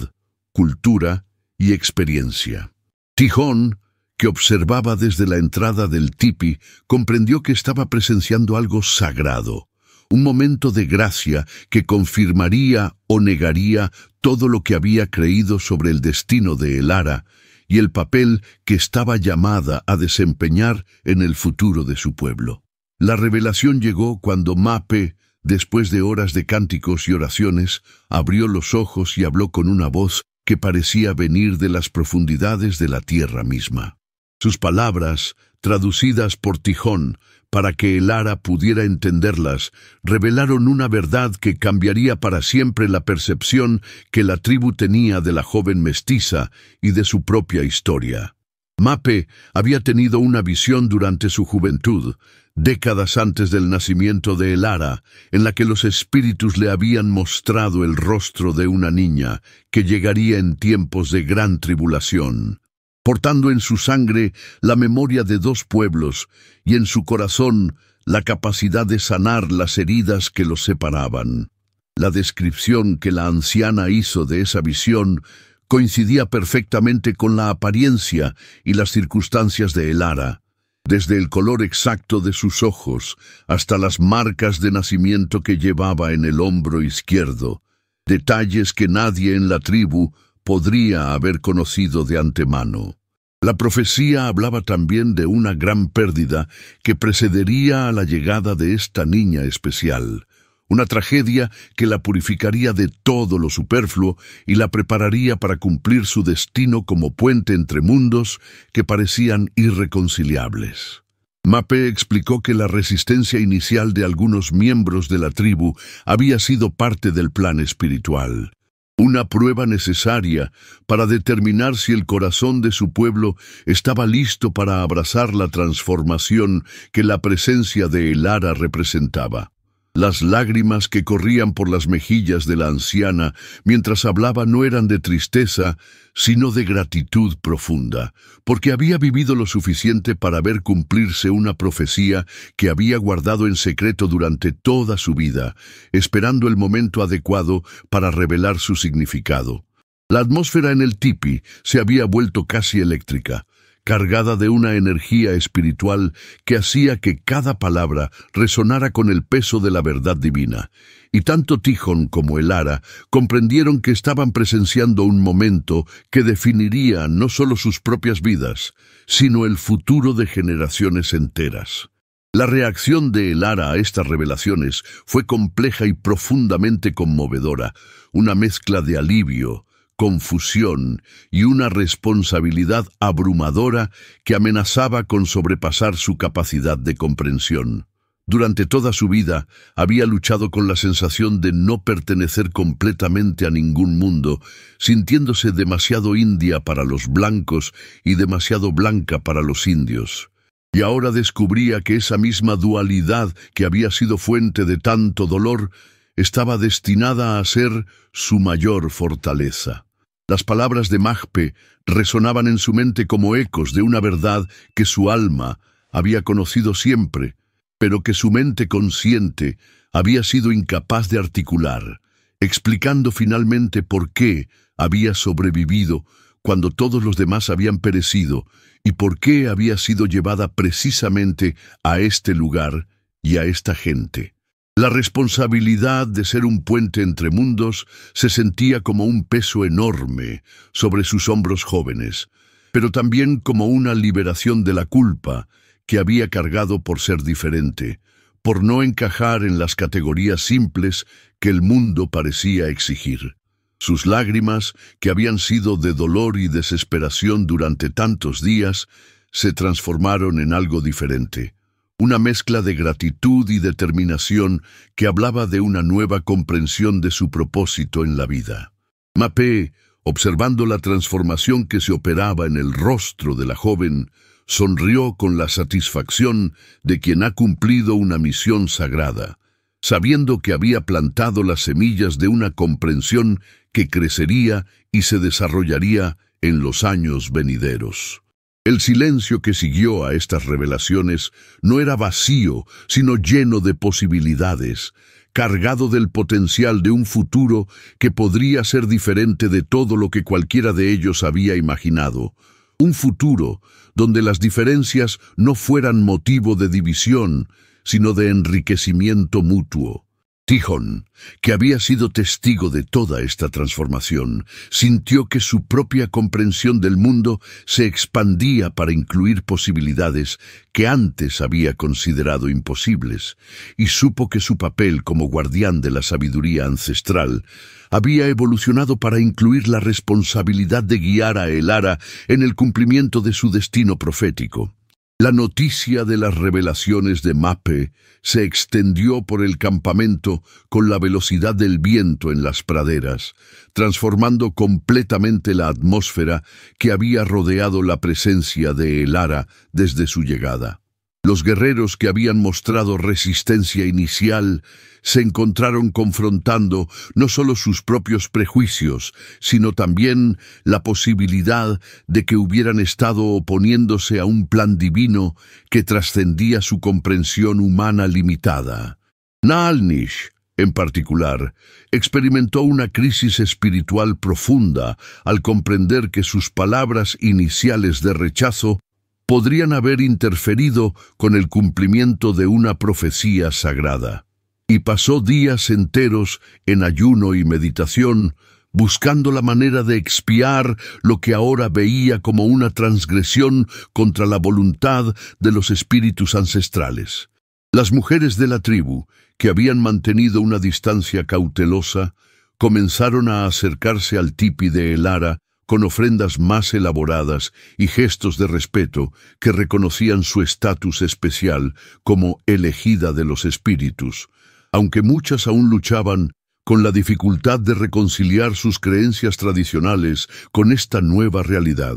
cultura y experiencia. Tijón, que observaba desde la entrada del tipi, comprendió que estaba presenciando algo sagrado, un momento de gracia que confirmaría o negaría todo lo que había creído sobre el destino de Elara y el papel que estaba llamada a desempeñar en el futuro de su pueblo. La revelación llegó cuando Mahpe, después de horas de cánticos y oraciones, abrió los ojos y habló con una voz que parecía venir de las profundidades de la tierra misma. Sus palabras, traducidas por Tijón para que Elara pudiera entenderlas, revelaron una verdad que cambiaría para siempre la percepción que la tribu tenía de la joven mestiza y de su propia historia. Mahpe había tenido una visión durante su juventud, décadas antes del nacimiento de Elara, en la que los espíritus le habían mostrado el rostro de una niña que llegaría en tiempos de gran tribulación, portando en su sangre la memoria de dos pueblos y en su corazón la capacidad de sanar las heridas que los separaban. La descripción que la anciana hizo de esa visión coincidía perfectamente con la apariencia y las circunstancias de Elara, desde el color exacto de sus ojos hasta las marcas de nacimiento que llevaba en el hombro izquierdo, detalles que nadie en la tribu podría haber conocido de antemano. La profecía hablaba también de una gran pérdida que precedería a la llegada de esta niña especial, una tragedia que la purificaría de todo lo superfluo y la prepararía para cumplir su destino como puente entre mundos que parecían irreconciliables. Mahpe explicó que la resistencia inicial de algunos miembros de la tribu había sido parte del plan espiritual, una prueba necesaria para determinar si el corazón de su pueblo estaba listo para abrazar la transformación que la presencia de Elara representaba. Las lágrimas que corrían por las mejillas de la anciana mientras hablaba no eran de tristeza, sino de gratitud profunda, porque había vivido lo suficiente para ver cumplirse una profecía que había guardado en secreto durante toda su vida, esperando el momento adecuado para revelar su significado. La atmósfera en el tipi se había vuelto casi eléctrica, cargada de una energía espiritual que hacía que cada palabra resonara con el peso de la verdad divina, y tanto Tijón como Elara comprendieron que estaban presenciando un momento que definiría no solo sus propias vidas, sino el futuro de generaciones enteras. La reacción de Elara a estas revelaciones fue compleja y profundamente conmovedora, una mezcla de alivio, confusión y una responsabilidad abrumadora que amenazaba con sobrepasar su capacidad de comprensión. Durante toda su vida había luchado con la sensación de no pertenecer completamente a ningún mundo, sintiéndose demasiado india para los blancos y demasiado blanca para los indios. Y ahora descubría que esa misma dualidad que había sido fuente de tanto dolor estaba destinada a ser su mayor fortaleza. Las palabras de Mahpe resonaban en su mente como ecos de una verdad que su alma había conocido siempre, pero que su mente consciente había sido incapaz de articular, explicando finalmente por qué había sobrevivido cuando todos los demás habían perecido y por qué había sido llevada precisamente a este lugar y a esta gente. La responsabilidad de ser un puente entre mundos se sentía como un peso enorme sobre sus hombros jóvenes, pero también como una liberación de la culpa que había cargado por ser diferente, por no encajar en las categorías simples que el mundo parecía exigir. Sus lágrimas, que habían sido de dolor y desesperación durante tantos días, se transformaron en algo diferente. Una mezcla de gratitud y determinación que hablaba de una nueva comprensión de su propósito en la vida. Mahpe, observando la transformación que se operaba en el rostro de la joven, sonrió con la satisfacción de quien ha cumplido una misión sagrada, sabiendo que había plantado las semillas de una comprensión que crecería y se desarrollaría en los años venideros. El silencio que siguió a estas revelaciones no era vacío, sino lleno de posibilidades, cargado del potencial de un futuro que podría ser diferente de todo lo que cualquiera de ellos había imaginado. Un futuro donde las diferencias no fueran motivo de división, sino de enriquecimiento mutuo. Tihon, que había sido testigo de toda esta transformación, sintió que su propia comprensión del mundo se expandía para incluir posibilidades que antes había considerado imposibles, y supo que su papel como guardián de la sabiduría ancestral había evolucionado para incluir la responsabilidad de guiar a Elara en el cumplimiento de su destino profético. La noticia de las revelaciones de Mahpe se extendió por el campamento con la velocidad del viento en las praderas, transformando completamente la atmósfera que había rodeado la presencia de Elara desde su llegada. Los guerreros que habían mostrado resistencia inicial se encontraron confrontando no solo sus propios prejuicios, sino también la posibilidad de que hubieran estado oponiéndose a un plan divino que trascendía su comprensión humana limitada. Naalnish, en particular, experimentó una crisis espiritual profunda al comprender que sus palabras iniciales de rechazo podrían haber interferido con el cumplimiento de una profecía sagrada. Y pasó días enteros en ayuno y meditación, buscando la manera de expiar lo que ahora veía como una transgresión contra la voluntad de los espíritus ancestrales. Las mujeres de la tribu, que habían mantenido una distancia cautelosa, comenzaron a acercarse al tipi de Elara con ofrendas más elaboradas y gestos de respeto que reconocían su estatus especial como elegida de los espíritus, aunque muchas aún luchaban con la dificultad de reconciliar sus creencias tradicionales con esta nueva realidad.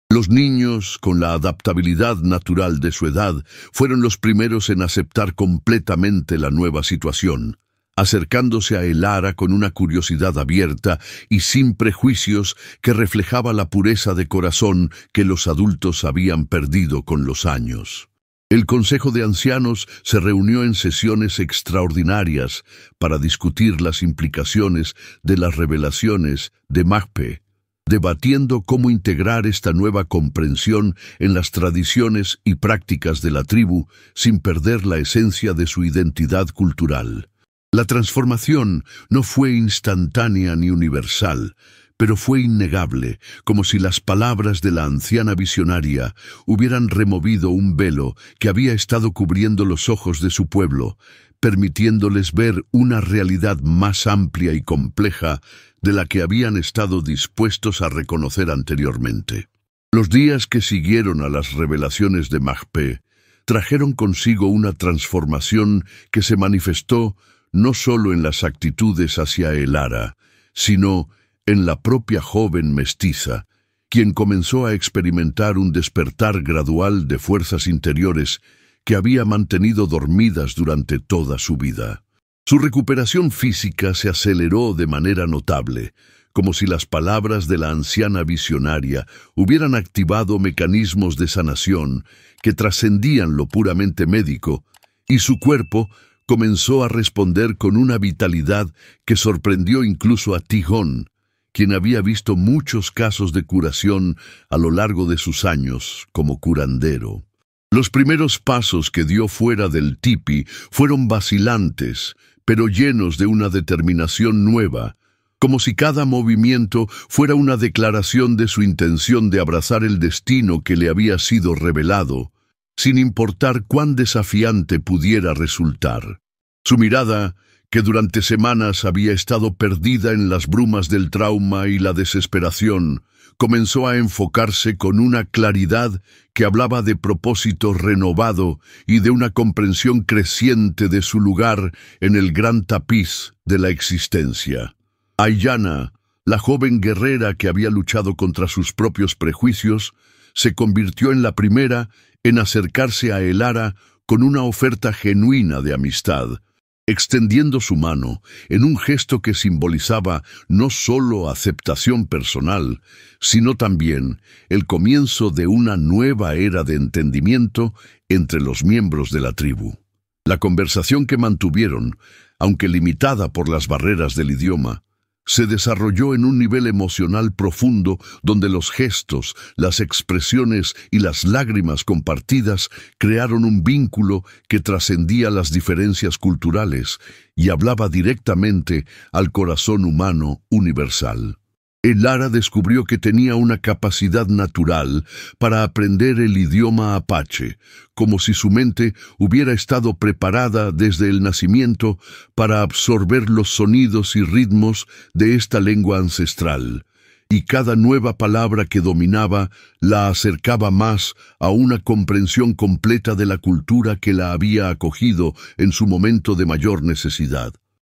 Los niños, con la adaptabilidad natural de su edad, fueron los primeros en aceptar completamente la nueva situación, acercándose a Elara con una curiosidad abierta y sin prejuicios que reflejaba la pureza de corazón que los adultos habían perdido con los años. El Consejo de Ancianos se reunió en sesiones extraordinarias para discutir las implicaciones de las revelaciones de Mahpe, debatiendo cómo integrar esta nueva comprensión en las tradiciones y prácticas de la tribu sin perder la esencia de su identidad cultural. La transformación no fue instantánea ni universal, pero fue innegable, como si las palabras de la anciana visionaria hubieran removido un velo que había estado cubriendo los ojos de su pueblo, permitiéndoles ver una realidad más amplia y compleja de la que habían estado dispuestos a reconocer anteriormente. Los días que siguieron a las revelaciones de Mahpé trajeron consigo una transformación que se manifestó no solo en las actitudes hacia Elara, sino en la propia joven mestiza, quien comenzó a experimentar un despertar gradual de fuerzas interiores que había mantenido dormidas durante toda su vida. Su recuperación física se aceleró de manera notable, como si las palabras de la anciana visionaria hubieran activado mecanismos de sanación que trascendían lo puramente médico, y su cuerpo comenzó a responder con una vitalidad que sorprendió incluso a Tijón, quien había visto muchos casos de curación a lo largo de sus años como curandero. Los primeros pasos que dio fuera del tipi fueron vacilantes, pero llenos de una determinación nueva, como si cada movimiento fuera una declaración de su intención de abrazar el destino que le había sido revelado, sin importar cuán desafiante pudiera resultar. Su mirada, que durante semanas había estado perdida en las brumas del trauma y la desesperación, comenzó a enfocarse con una claridad que hablaba de propósito renovado y de una comprensión creciente de su lugar en el gran tapiz de la existencia. Aiyana, la joven guerrera que había luchado contra sus propios prejuicios, se convirtió en la primera en acercarse a Elara con una oferta genuina de amistad, extendiendo su mano en un gesto que simbolizaba no solo aceptación personal, sino también el comienzo de una nueva era de entendimiento entre los miembros de la tribu. La conversación que mantuvieron, aunque limitada por las barreras del idioma, se desarrolló en un nivel emocional profundo donde los gestos, las expresiones y las lágrimas compartidas crearon un vínculo que trascendía las diferencias culturales y hablaba directamente al corazón humano universal. Elara descubrió que tenía una capacidad natural para aprender el idioma apache, como si su mente hubiera estado preparada desde el nacimiento para absorber los sonidos y ritmos de esta lengua ancestral, y cada nueva palabra que dominaba la acercaba más a una comprensión completa de la cultura que la había acogido en su momento de mayor necesidad.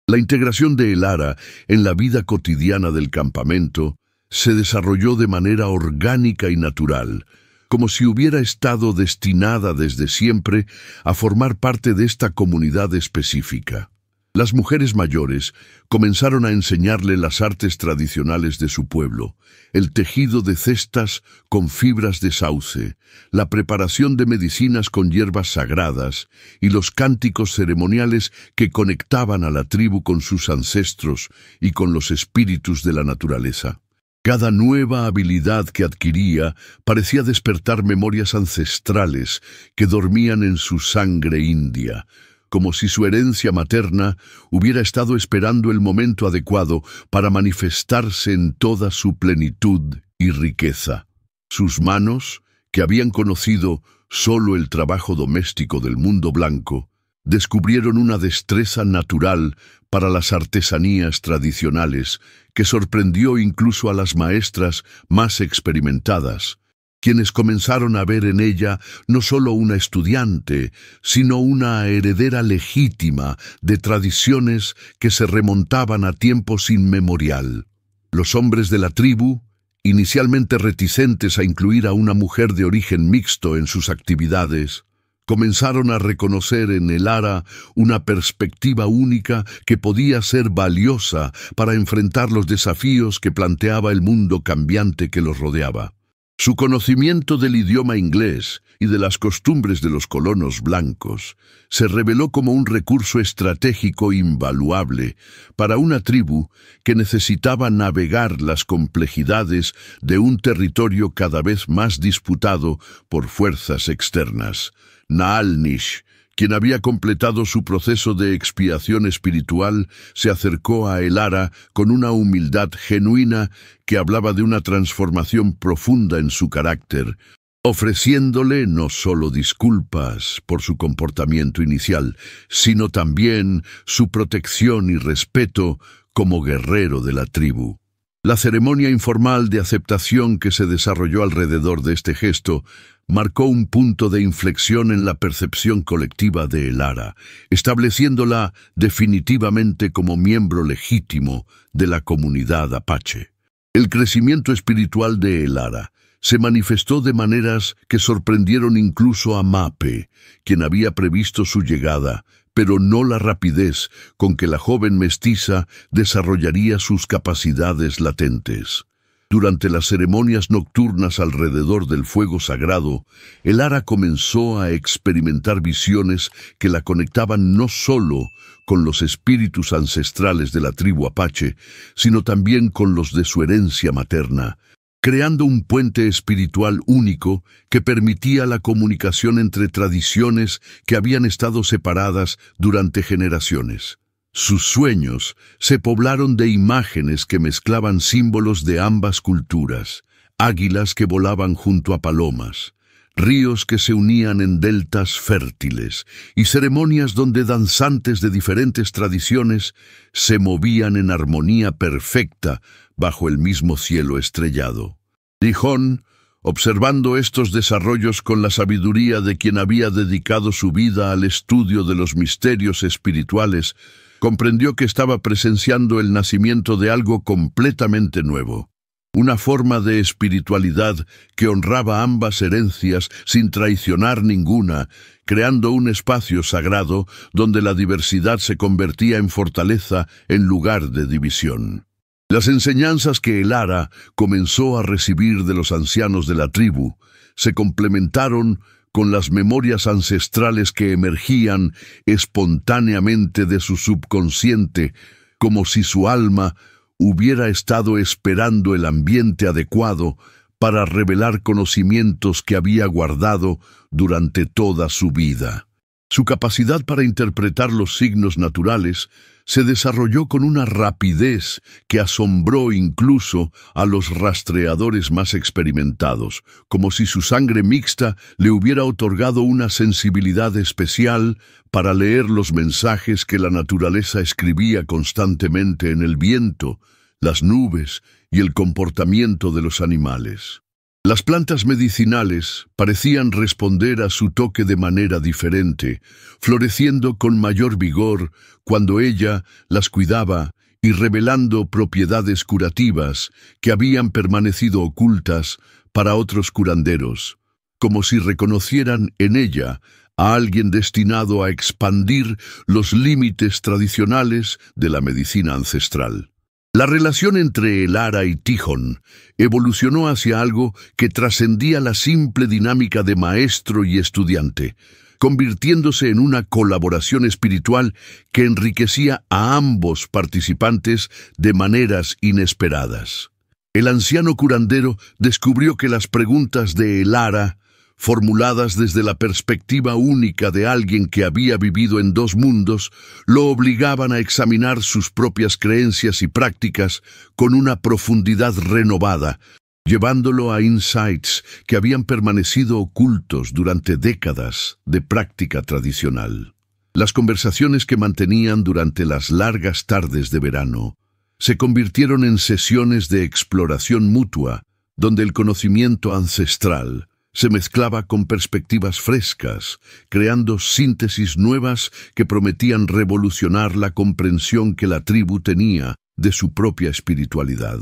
La integración de Elara en la vida cotidiana del campamento se desarrolló de manera orgánica y natural, como si hubiera estado destinada desde siempre a formar parte de esta comunidad específica. Las mujeres mayores comenzaron a enseñarle las artes tradicionales de su pueblo, el tejido de cestas con fibras de sauce, la preparación de medicinas con hierbas sagradas y los cánticos ceremoniales que conectaban a la tribu con sus ancestros y con los espíritus de la naturaleza. Cada nueva habilidad que adquiría parecía despertar memorias ancestrales que dormían en su sangre india, como si su herencia materna hubiera estado esperando el momento adecuado para manifestarse en toda su plenitud y riqueza. Sus manos, que habían conocido solo el trabajo doméstico del mundo blanco, descubrieron una destreza natural para las artesanías tradicionales que sorprendió incluso a las maestras más experimentadas, quienes comenzaron a ver en ella no solo una estudiante, sino una heredera legítima de tradiciones que se remontaban a tiempos inmemorial. Los hombres de la tribu, inicialmente reticentes a incluir a una mujer de origen mixto en sus actividades, comenzaron a reconocer en Elara una perspectiva única que podía ser valiosa para enfrentar los desafíos que planteaba el mundo cambiante que los rodeaba. Su conocimiento del idioma inglés y de las costumbres de los colonos blancos se reveló como un recurso estratégico invaluable para una tribu que necesitaba navegar las complejidades de un territorio cada vez más disputado por fuerzas externas. Naalnish, quien había completado su proceso de expiación espiritual, se acercó a Elara con una humildad genuina que hablaba de una transformación profunda en su carácter, ofreciéndole no solo disculpas por su comportamiento inicial, sino también su protección y respeto como guerrero de la tribu. La ceremonia informal de aceptación que se desarrolló alrededor de este gesto marcó un punto de inflexión en la percepción colectiva de Elara, estableciéndola definitivamente como miembro legítimo de la comunidad apache. El crecimiento espiritual de Elara se manifestó de maneras que sorprendieron incluso a Mape, quien había previsto su llegada, pero no la rapidez con que la joven mestiza desarrollaría sus capacidades latentes. Durante las ceremonias nocturnas alrededor del fuego sagrado, Elara comenzó a experimentar visiones que la conectaban no solo con los espíritus ancestrales de la tribu apache, sino también con los de su herencia materna, creando un puente espiritual único que permitía la comunicación entre tradiciones que habían estado separadas durante generaciones. Sus sueños se poblaron de imágenes que mezclaban símbolos de ambas culturas: águilas que volaban junto a palomas, ríos que se unían en deltas fértiles y ceremonias donde danzantes de diferentes tradiciones se movían en armonía perfecta bajo el mismo cielo estrellado. Tihon, observando estos desarrollos con la sabiduría de quien había dedicado su vida al estudio de los misterios espirituales, comprendió que estaba presenciando el nacimiento de algo completamente nuevo, una forma de espiritualidad que honraba ambas herencias sin traicionar ninguna, creando un espacio sagrado donde la diversidad se convertía en fortaleza en lugar de división. Las enseñanzas que Elara comenzó a recibir de los ancianos de la tribu se complementaron con las memorias ancestrales que emergían espontáneamente de su subconsciente, como si su alma hubiera estado esperando el ambiente adecuado para revelar conocimientos que había guardado durante toda su vida. Su capacidad para interpretar los signos naturales se desarrolló con una rapidez que asombró incluso a los rastreadores más experimentados, como si su sangre mixta le hubiera otorgado una sensibilidad especial para leer los mensajes que la naturaleza escribía constantemente en el viento, las nubes y el comportamiento de los animales. Las plantas medicinales parecían responder a su toque de manera diferente, floreciendo con mayor vigor cuando ella las cuidaba y revelando propiedades curativas que habían permanecido ocultas para otros curanderos, como si reconocieran en ella a alguien destinado a expandir los límites tradicionales de la medicina ancestral. La relación entre Elara y Tihon evolucionó hacia algo que trascendía la simple dinámica de maestro y estudiante, convirtiéndose en una colaboración espiritual que enriquecía a ambos participantes de maneras inesperadas. El anciano curandero descubrió que las preguntas de Elara, formuladas desde la perspectiva única de alguien que había vivido en dos mundos, lo obligaban a examinar sus propias creencias y prácticas con una profundidad renovada, llevándolo a insights que habían permanecido ocultos durante décadas de práctica tradicional. Las conversaciones que mantenían durante las largas tardes de verano se convirtieron en sesiones de exploración mutua, donde el conocimiento ancestral se mezclaba con perspectivas frescas, creando síntesis nuevas que prometían revolucionar la comprensión que la tribu tenía de su propia espiritualidad.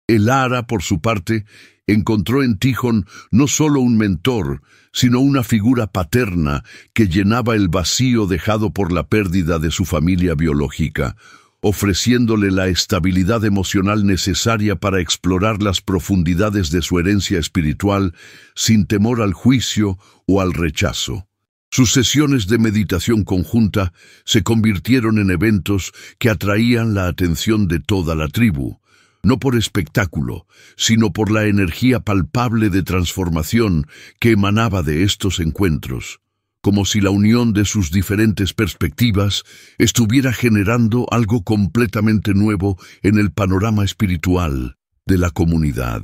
Elara, por su parte, encontró en Tihon no solo un mentor, sino una figura paterna que llenaba el vacío dejado por la pérdida de su familia biológica, ofreciéndole la estabilidad emocional necesaria para explorar las profundidades de su herencia espiritual sin temor al juicio o al rechazo. Sus sesiones de meditación conjunta se convirtieron en eventos que atraían la atención de toda la tribu, no por espectáculo, sino por la energía palpable de transformación que emanaba de estos encuentros. como si la unión de sus diferentes perspectivas estuviera generando algo completamente nuevo en el panorama espiritual de la comunidad.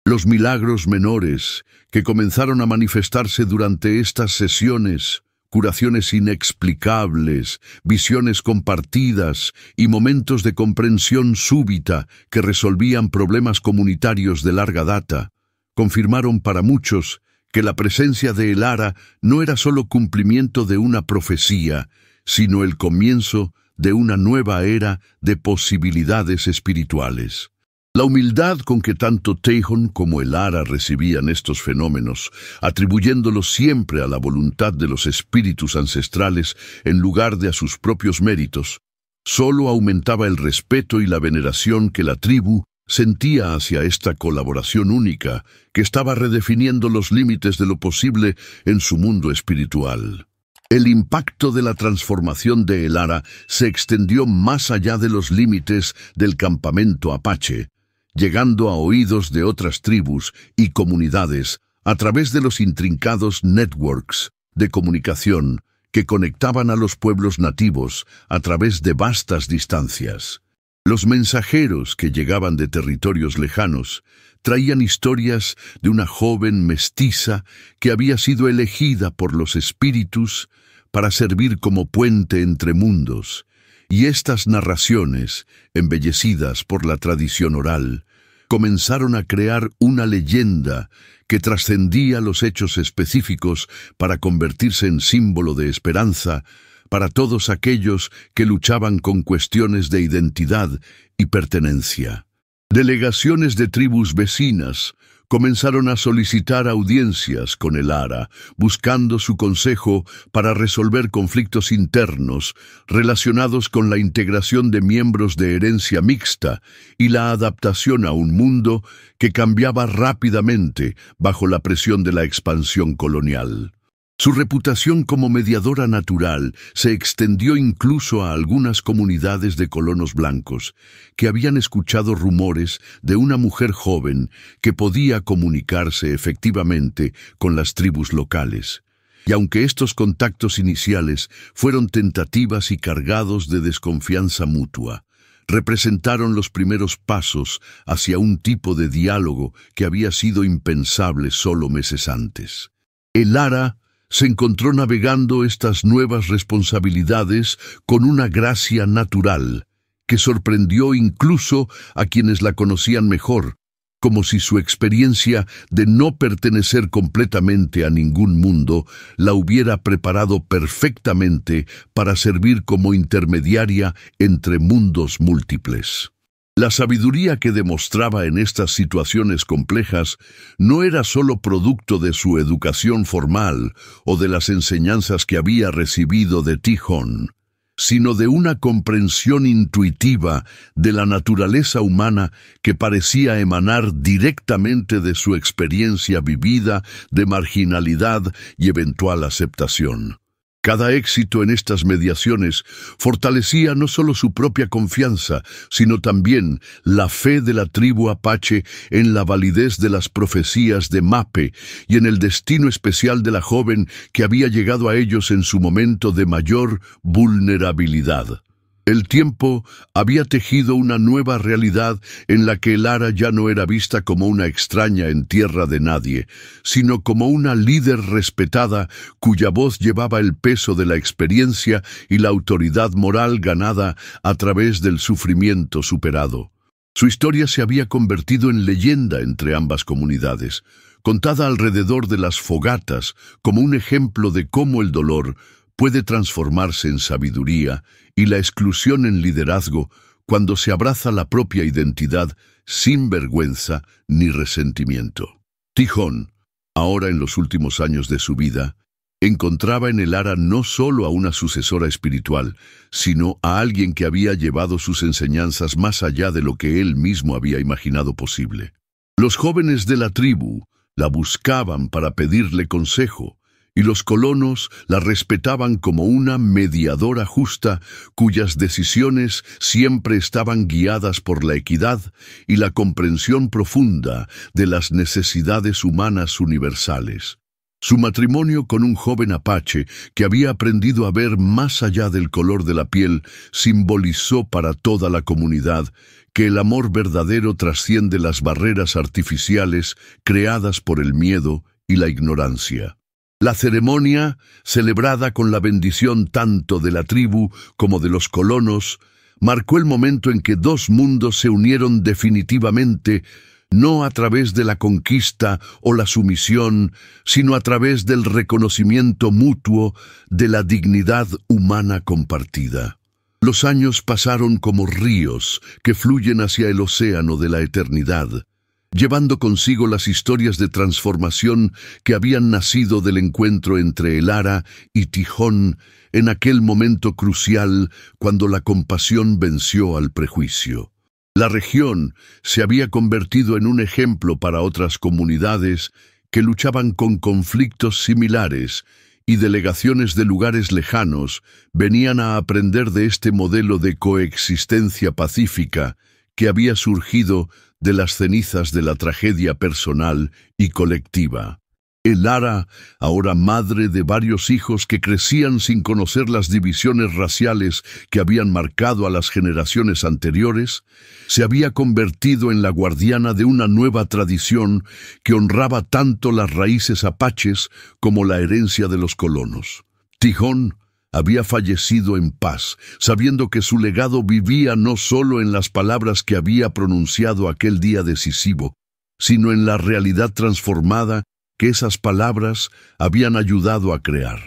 Los milagros menores que comenzaron a manifestarse durante estas sesiones, curaciones inexplicables, visiones compartidas y momentos de comprensión súbita que resolvían problemas comunitarios de larga data, confirmaron para muchos que la presencia de El Ara no era solo cumplimiento de una profecía, sino el comienzo de una nueva era de posibilidades espirituales. La humildad con que tanto Tejon como El Ara recibían estos fenómenos, atribuyéndolos siempre a la voluntad de los espíritus ancestrales en lugar de a sus propios méritos, solo aumentaba el respeto y la veneración que la tribu sentía hacia esta colaboración única que estaba redefiniendo los límites de lo posible en su mundo espiritual. El impacto de la transformación de El Ara se extendió más allá de los límites del campamento apache, llegando a oídos de otras tribus y comunidades a través de los intrincados networks de comunicación que conectaban a los pueblos nativos a través de vastas distancias. Los mensajeros que llegaban de territorios lejanos traían historias de una joven mestiza que había sido elegida por los espíritus para servir como puente entre mundos, y estas narraciones, embellecidas por la tradición oral, comenzaron a crear una leyenda que trascendía los hechos específicos para convertirse en símbolo de esperanza para todos aquellos que luchaban con cuestiones de identidad y pertenencia. Delegaciones de tribus vecinas comenzaron a solicitar audiencias con El Ara, buscando su consejo para resolver conflictos internos relacionados con la integración de miembros de herencia mixta y la adaptación a un mundo que cambiaba rápidamente bajo la presión de la expansión colonial. Su reputación como mediadora natural se extendió incluso a algunas comunidades de colonos blancos que habían escuchado rumores de una mujer joven que podía comunicarse efectivamente con las tribus locales. Y aunque estos contactos iniciales fueron tentativas y cargados de desconfianza mutua, representaron los primeros pasos hacia un tipo de diálogo que había sido impensable solo meses antes. El Ara se encontró navegando estas nuevas responsabilidades con una gracia natural que sorprendió incluso a quienes la conocían mejor, como si su experiencia de no pertenecer completamente a ningún mundo la hubiera preparado perfectamente para servir como intermediaria entre mundos múltiples. La sabiduría que demostraba en estas situaciones complejas no era solo producto de su educación formal o de las enseñanzas que había recibido de Tejon, sino de una comprensión intuitiva de la naturaleza humana que parecía emanar directamente de su experiencia vivida de marginalidad y eventual aceptación. Cada éxito en estas mediaciones fortalecía no solo su propia confianza, sino también la fe de la tribu apache en la validez de las profecías de Mape y en el destino especial de la joven que había llegado a ellos en su momento de mayor vulnerabilidad. El tiempo había tejido una nueva realidad en la que El Ara ya no era vista como una extraña en tierra de nadie, sino como una líder respetada cuya voz llevaba el peso de la experiencia y la autoridad moral ganada a través del sufrimiento superado. Su historia se había convertido en leyenda entre ambas comunidades, contada alrededor de las fogatas como un ejemplo de cómo el dolor puede transformarse en sabiduría y la exclusión en liderazgo cuando se abraza la propia identidad sin vergüenza ni resentimiento. Tejon, ahora en los últimos años de su vida, encontraba en El Ara no solo a una sucesora espiritual, sino a alguien que había llevado sus enseñanzas más allá de lo que él mismo había imaginado posible. Los jóvenes de la tribu la buscaban para pedirle consejo, y los colonos la respetaban como una mediadora justa cuyas decisiones siempre estaban guiadas por la equidad y la comprensión profunda de las necesidades humanas universales. Su matrimonio con un joven apache que había aprendido a ver más allá del color de la piel simbolizó para toda la comunidad que el amor verdadero trasciende las barreras artificiales creadas por el miedo y la ignorancia. La ceremonia, celebrada con la bendición tanto de la tribu como de los colonos, marcó el momento en que dos mundos se unieron definitivamente, no a través de la conquista o la sumisión, sino a través del reconocimiento mutuo de la dignidad humana compartida. Los años pasaron como ríos que fluyen hacia el océano de la eternidad, llevando consigo las historias de transformación que habían nacido del encuentro entre el Ara y Tijón en aquel momento crucial cuando la compasión venció al prejuicio. La región se había convertido en un ejemplo para otras comunidades que luchaban con conflictos similares, y delegaciones de lugares lejanos venían a aprender de este modelo de coexistencia pacífica que había surgido de las cenizas de la tragedia personal y colectiva. El Ara, ahora madre de varios hijos que crecían sin conocer las divisiones raciales que habían marcado a las generaciones anteriores, se había convertido en la guardiana de una nueva tradición que honraba tanto las raíces apaches como la herencia de los colonos. Tijón había fallecido en paz, sabiendo que su legado vivía no solo en las palabras que había pronunciado aquel día decisivo, sino en la realidad transformada que esas palabras habían ayudado a crear.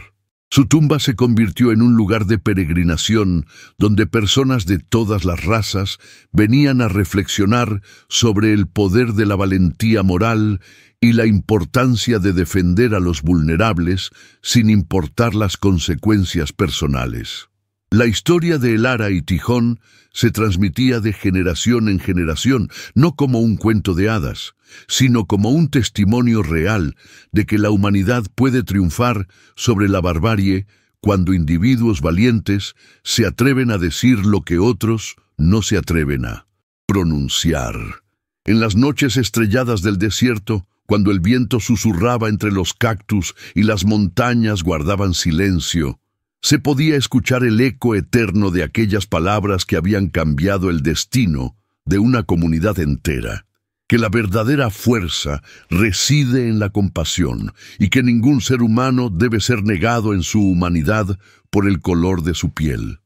Su tumba se convirtió en un lugar de peregrinación donde personas de todas las razas venían a reflexionar sobre el poder de la valentía moral y la importancia de defender a los vulnerables sin importar las consecuencias personales. La historia de El Ara y Tijón se transmitía de generación en generación, no como un cuento de hadas, sino como un testimonio real de que la humanidad puede triunfar sobre la barbarie cuando individuos valientes se atreven a decir lo que otros no se atreven a pronunciar. En las noches estrelladas del desierto, cuando el viento susurraba entre los cactus y las montañas guardaban silencio, se podía escuchar el eco eterno de aquellas palabras que habían cambiado el destino de una comunidad entera. Que la verdadera fuerza reside en la compasión y que ningún ser humano debe ser negado en su humanidad por el color de su piel.